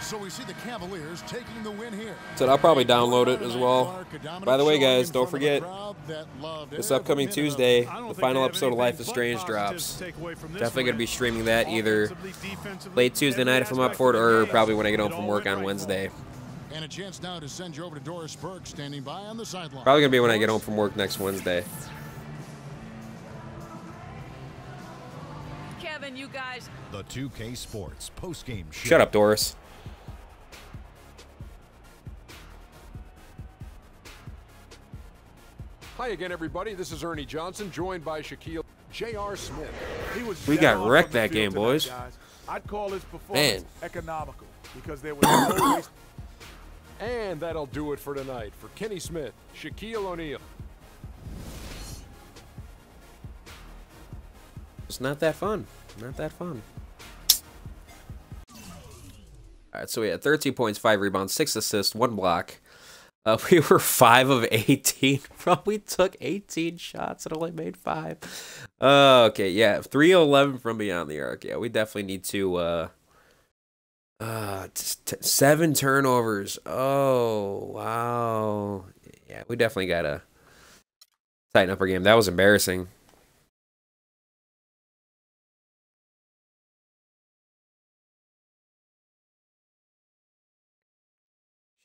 [SPEAKER 3] So we see the Cavaliers taking the win here.
[SPEAKER 1] So I'll probably download it as well. By the way, guys, don't forget, this upcoming Tuesday, the final episode of Life is Strange drops. Definitely going to be streaming that either late Tuesday night if I'm up for it, or probably when I get home from work on Wednesday.
[SPEAKER 3] And a chance now to send you over to Doris Burke, standing by on the sideline.
[SPEAKER 1] Probably going to be when I get home from work next Wednesday.
[SPEAKER 8] heaven, you guys.
[SPEAKER 3] The 2K Sports postgame show.
[SPEAKER 1] Shut up, Doris.
[SPEAKER 9] Hi again, everybody. This is Ernie Johnson, joined by Shaquille J.R. Smith.
[SPEAKER 1] We got wrecked that game, boys.
[SPEAKER 10] I'd call his performance
[SPEAKER 1] Man.
[SPEAKER 10] economical because there was no waste.
[SPEAKER 9] And that'll do it for tonight. For Kenny Smith, Shaquille O'Neal.
[SPEAKER 1] It's not that fun. Not that fun. All right, so we had 13 points, 5 rebounds, 6 assists, 1 block. We were 5 of 18. We took 18 shots and only made 5. Okay, yeah, 3-11 from beyond the arc. Yeah, we definitely need to. 7 turnovers. Oh, wow. Yeah, we definitely gotta tighten up our game. That was embarrassing.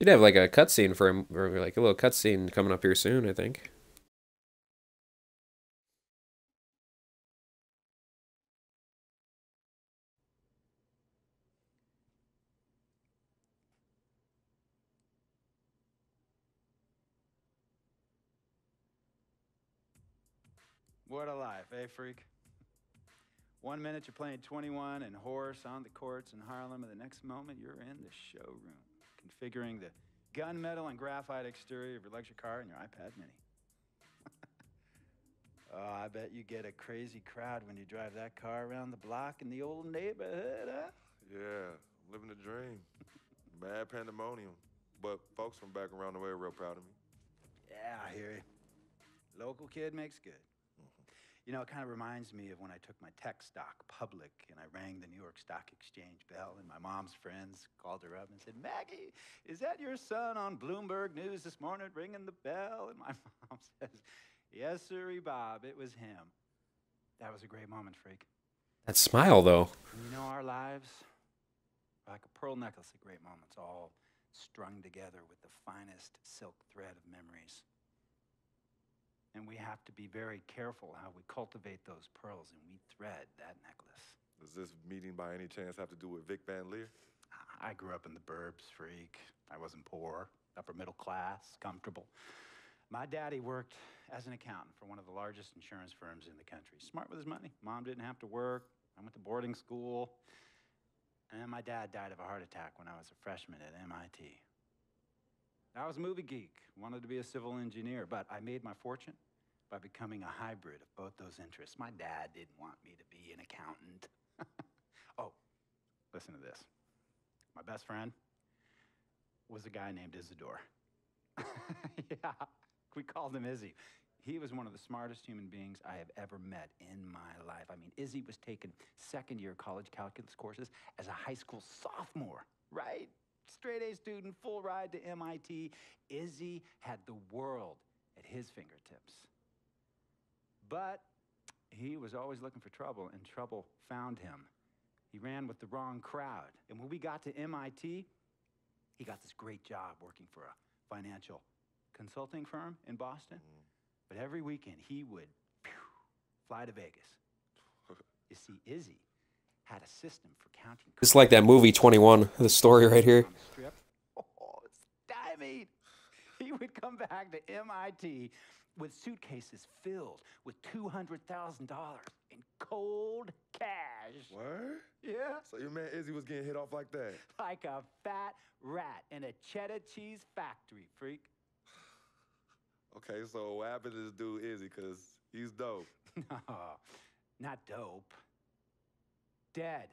[SPEAKER 1] Should have like a cutscene for him, or like a little cutscene coming up here soon, I think.
[SPEAKER 11] What a life, eh, freak? 1 minute you're playing 21 and horse on the courts in Harlem, and the next moment you're in the showroom, configuring the gunmetal and graphite exterior of your luxury car and your iPad mini. Oh, I bet you get a crazy crowd when you drive that car around the block in the old neighborhood, huh?
[SPEAKER 12] Yeah, living the dream. Bad pandemonium. But folks from back around the way are real proud of me.
[SPEAKER 11] Yeah, I hear you. Local kid makes good. You know, it kind of reminds me of when I took my tech stock public and I rang the New York Stock Exchange bell, and my mom's friends called her up and said, "Maggie, is that your son on Bloomberg News this morning ringing the bell?" And my mom says, "Yes, sirree, Bob, it was him." That was a great moment, freak.
[SPEAKER 1] That smile, though.
[SPEAKER 11] You know, our lives are like a pearl necklace of great moments, all strung together with the finest silk thread of memories. And we have to be very careful how we cultivate those pearls and we thread that necklace.
[SPEAKER 12] Does this meeting by any chance have to do with Vic Van Leer?
[SPEAKER 11] I grew up in the burbs, freak. I wasn't poor, upper middle class, comfortable. My daddy worked as an accountant for one of the largest insurance firms in the country. Smart with his money. Mom didn't have to work. I went to boarding school. And my dad died of a heart attack when I was a freshman at MIT. I was a movie geek, wanted to be a civil engineer, but I made my fortune by becoming a hybrid of both those interests. My dad didn't want me to be an accountant. Oh, listen to this. My best friend was a guy named Isidore. Yeah, we called him Izzy. He was one of the smartest human beings I have ever met in my life. I mean, Izzy was taking second-year college calculus courses as a high school sophomore, right? Straight-A student, full ride to MIT. Izzy had the world at his fingertips. But he was always looking for trouble, and trouble found him. He ran with the wrong crowd. And when we got to MIT, he got this great job working for a financial consulting firm in Boston. But every weekend, he would fly to Vegas. You see, Izzy had a system for counting.
[SPEAKER 1] It's like that movie 21, the story right here.
[SPEAKER 11] Oh, stymied. He would come back to MIT with suitcases filled with $200,000 in cold cash.
[SPEAKER 12] What?
[SPEAKER 11] Yeah.
[SPEAKER 12] So your man Izzy was getting hit off like that?
[SPEAKER 11] Like a fat rat in a cheddar cheese factory, freak.
[SPEAKER 12] Okay, so what happened to this dude Izzy? Because he's dope.
[SPEAKER 11] No, not dope. Dead.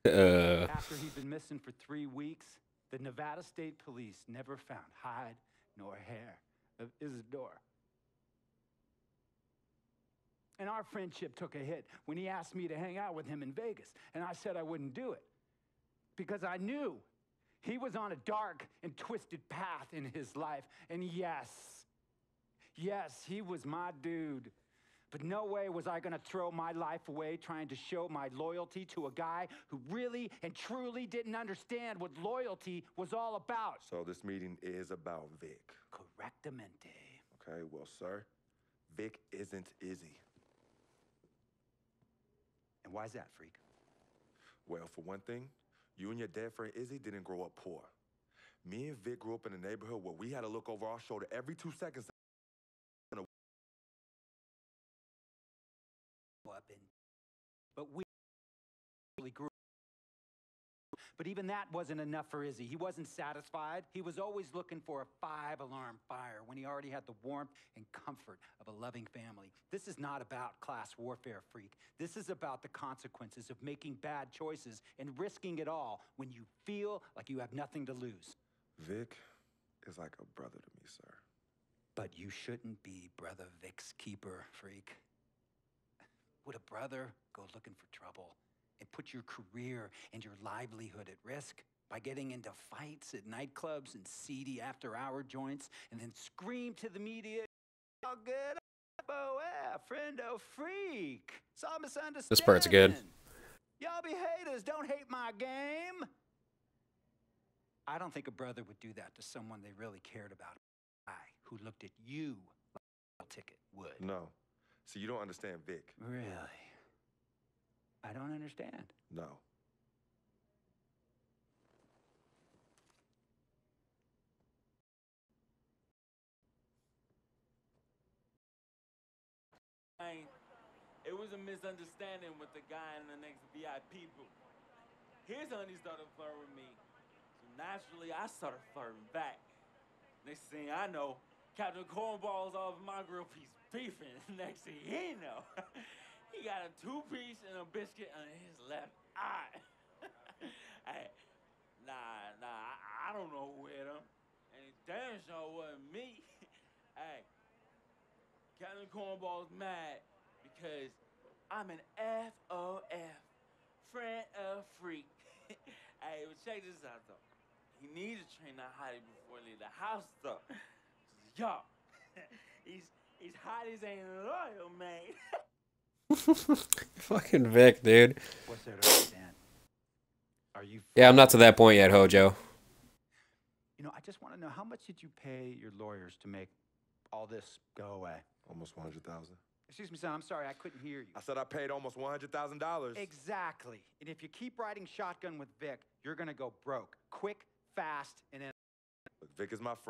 [SPEAKER 11] After he'd been missing for 3 weeks, the Nevada State Police never found hide nor hair of Isidore. And our friendship took a hit when he asked me to hang out with him in Vegas. And I said I wouldn't do it because I knew he was on a dark and twisted path in his life. And yes, he was my dude. But no way was I going to throw my life away trying to show my loyalty to a guy who really and truly didn't understand what loyalty was all about.
[SPEAKER 12] So this meeting is about Vic.
[SPEAKER 11] Correctamente.
[SPEAKER 12] Okay, well, sir, Vic isn't Izzy.
[SPEAKER 11] Why is that, freak?
[SPEAKER 12] Well, for one thing, you and your dead friend Izzy didn't grow up poor. Me and Vic grew up in a neighborhood where we had to look over our shoulder every 2 seconds.
[SPEAKER 11] But we really grew. But even that wasn't enough for Izzy. He wasn't satisfied. He was always looking for a 5-alarm fire when he already had the warmth and comfort of a loving family. This is not about class warfare, freak. This is about the consequences of making bad choices and risking it all when you feel like you have nothing to lose.
[SPEAKER 12] Vic is like a brother to me, sir.
[SPEAKER 11] But you shouldn't be Brother Vic's keeper, freak. Would a brother go looking for trouble and put your career and your livelihood at risk by getting into fights at nightclubs and seedy after-hour joints and then scream to the media, "All good, FOF, friendo freak. It's all misunderstanding.
[SPEAKER 1] This part's good.
[SPEAKER 11] Y'all be haters, don't hate my game." I don't think a brother would do that to someone they really cared about. A guy who looked at you like a ticket would.
[SPEAKER 12] No. See, you don't understand Vic.
[SPEAKER 11] Really? I don't understand.
[SPEAKER 12] No.
[SPEAKER 8] It was a misunderstanding with the guy in the next VIP booth. His honey started flirting with me. So naturally, I started flirting back. Next thing I know, Captain Cornball's off my grill piece beefing. Next thing he know, he got a 2-piece and a biscuit on his left eye. Hey, I don't know who hit him. And it damn sure wasn't me. Hey, Captain Cornball's mad because I'm an FOF, friend of freak. Hey, but check this out, though. He needs to train that hottie before he leave the house, though. Yo, he's hot as ain't loyal, man.
[SPEAKER 1] Fucking Vic, dude.
[SPEAKER 11] What's there to understand? Are you?
[SPEAKER 1] Yeah, I'm not to that point yet, Hojo.
[SPEAKER 11] You know, I just want to know, how much did you pay your lawyers to make all this go away?
[SPEAKER 12] Almost $100,000.
[SPEAKER 11] Excuse me, son, I'm sorry, I couldn't hear you.
[SPEAKER 12] I said I paid almost $100,000.
[SPEAKER 11] Exactly. And if you keep riding shotgun with Vic, you're gonna go broke. Quick, fast, and then...
[SPEAKER 12] Look, Vic is my friend.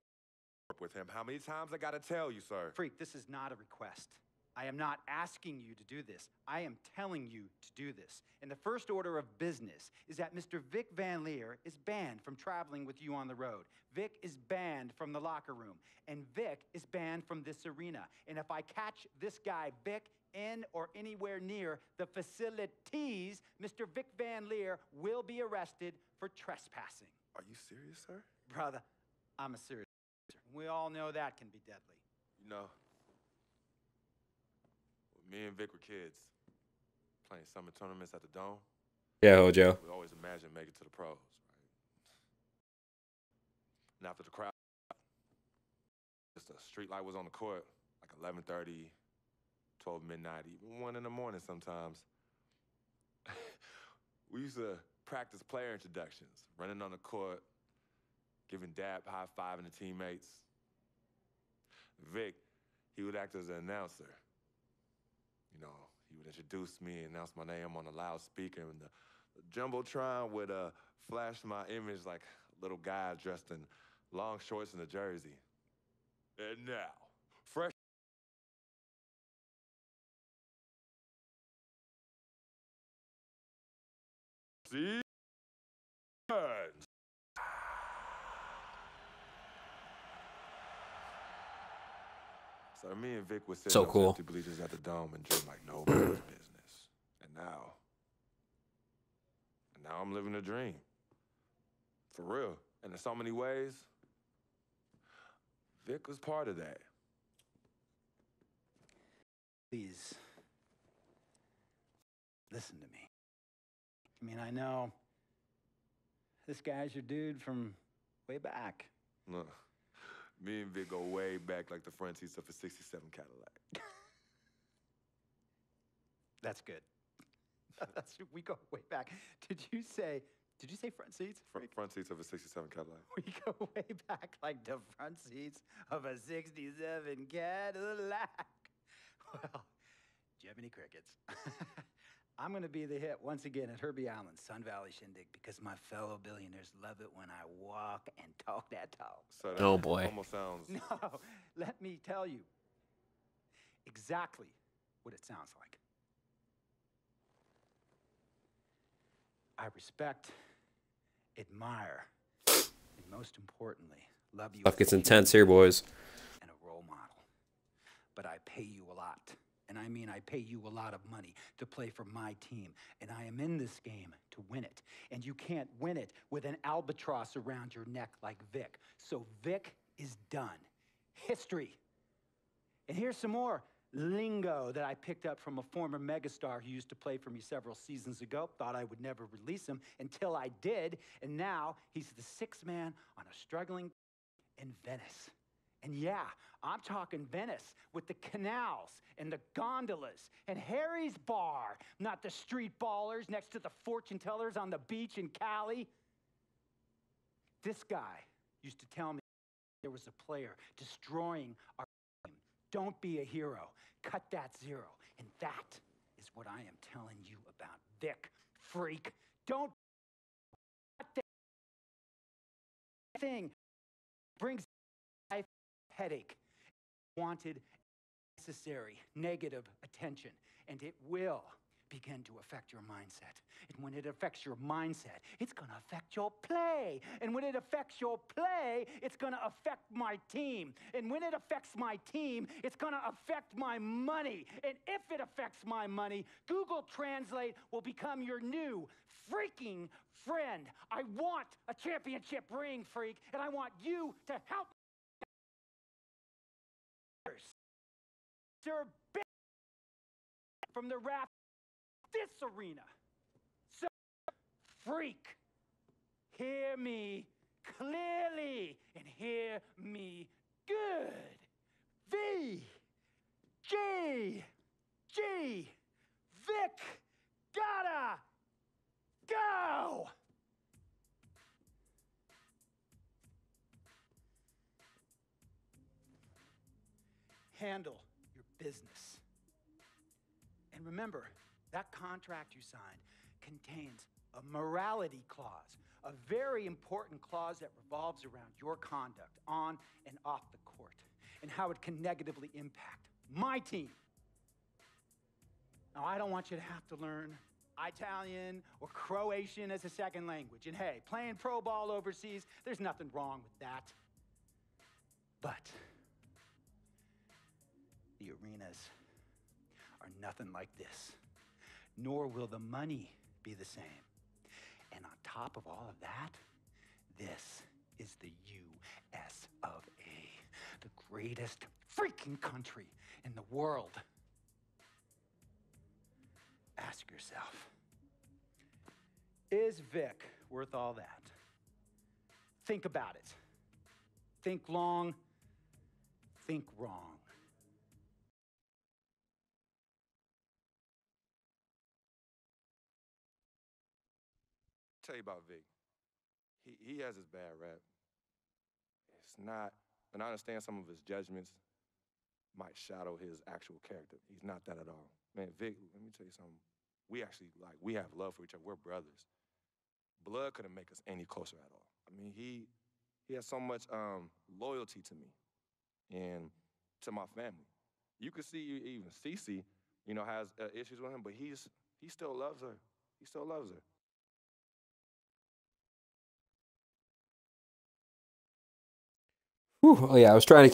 [SPEAKER 12] With him. How many times I gotta tell you, sir?
[SPEAKER 11] Freak, this is not a request. I am not asking you to do this. I am telling you to do this. And the first order of business is that Mr. Vic Van Leer is banned from traveling with you on the road. Vic is banned from the locker room. And Vic is banned from this arena. And if I catch this guy, Vic, in or anywhere near the facilities, Mr. Vic Van Leer will be arrested for trespassing.
[SPEAKER 12] Are you serious, sir?
[SPEAKER 11] Brother, I'm a serious. We all know that can be deadly.
[SPEAKER 12] You know, when me and Vic were kids, playing summer tournaments at the Dome.
[SPEAKER 1] Yeah, Hojo.
[SPEAKER 12] We always imagined making it to the pros, right? And after the crowd, just a street light was on the court, like 11:30, 12 midnight, even 1 in the morning sometimes. We used to practice player introductions, running on the court, giving dab, high-fiving the teammates. Vic, he would act as an announcer. You know, he would introduce me, announce my name on a loudspeaker, and the Jumbotron would flash my image like a little guy dressed in long shorts and a jersey. And now, fresh. See? So me and Vic would sit
[SPEAKER 1] So
[SPEAKER 12] on
[SPEAKER 1] cool.
[SPEAKER 12] empty bleachers at the Dome and dream like nobody's business. And now I'm living a dream. For real. And in so many ways, Vic was part of that.
[SPEAKER 11] Please, listen to me. I mean, I know this guy's your dude from way back.
[SPEAKER 12] Look, me and Vic go way back like the front seats of a 67 Cadillac.
[SPEAKER 11] That's good. We go way back. Did you say front seats?
[SPEAKER 12] Front seats of a 67 Cadillac.
[SPEAKER 11] We go way back like the front seats of a 67 Cadillac. Well, do you have any crickets? I'm going to be the hit once again at Herbie Allen's Sun Valley Shindig because my fellow billionaires love it when I walk and talk that talk.
[SPEAKER 12] So that
[SPEAKER 1] Oh, boy.
[SPEAKER 12] almost sounds.
[SPEAKER 11] No, let me tell you exactly what it sounds like. I respect, admire, and most importantly, love you.
[SPEAKER 1] Stuff gets intense here, boys.
[SPEAKER 11] And a role model. But I pay you a lot. And I mean, I pay you a lot of money to play for my team. And I am in this game to win it. And you can't win it with an albatross around your neck like Vic. So Vic is done. History. And here's some more lingo that I picked up from a former megastar who used to play for me several seasons ago. Thought I would never release him until I did. And now he's the sixth man on a struggling in Venice. And yeah, I'm talking Venice with the canals and the gondolas and Harry's bar, not the street ballers next to the fortune tellers on the beach in Cali. This guy used to tell me there was a player destroying our game. Don't be a hero. Cut that zero. And that is what I am telling you about Vic, freak. Don't that thing brings life headache. Wanted, necessary, negative attention. And it will begin to affect your mindset. And when it affects your mindset, it's going to affect your play. And when it affects your play, it's going to affect my team. And when it affects my team, it's going to affect my money. And if it affects my money, Google Translate will become your new freaking friend. I want a championship ring, freak, and I want you to help me. Sir, from the rap this arena. So, freak, hear me clearly and hear me good. V, G, Vic, gotta go. Handle your business. And remember, that contract you signed contains a morality clause, a very important clause that revolves around your conduct on and off the court, and how it can negatively impact my team. Now, I don't want you to have to learn Italian or Croatian as a second language. And hey, playing pro ball overseas, there's nothing wrong with that. But the arenas are nothing like this. Nor will the money be the same. And on top of all of that, this is the U.S. of A., the greatest freaking country in the world. Ask yourself, is Vic worth all that? Think about it. Think long, think wrong.
[SPEAKER 12] Tell you about Vic. He has his bad rap. It's not, and I understand some of his judgments might shadow his actual character. He's not that at all. Man, Vic, let me tell you something. We actually, we have love for each other. We're brothers. Blood couldn't make us any closer at all. I mean, he has so much loyalty to me and to my family. You could see even Cece, has issues with him, but he still loves her. He still loves her.
[SPEAKER 1] Whew, oh yeah, I was trying to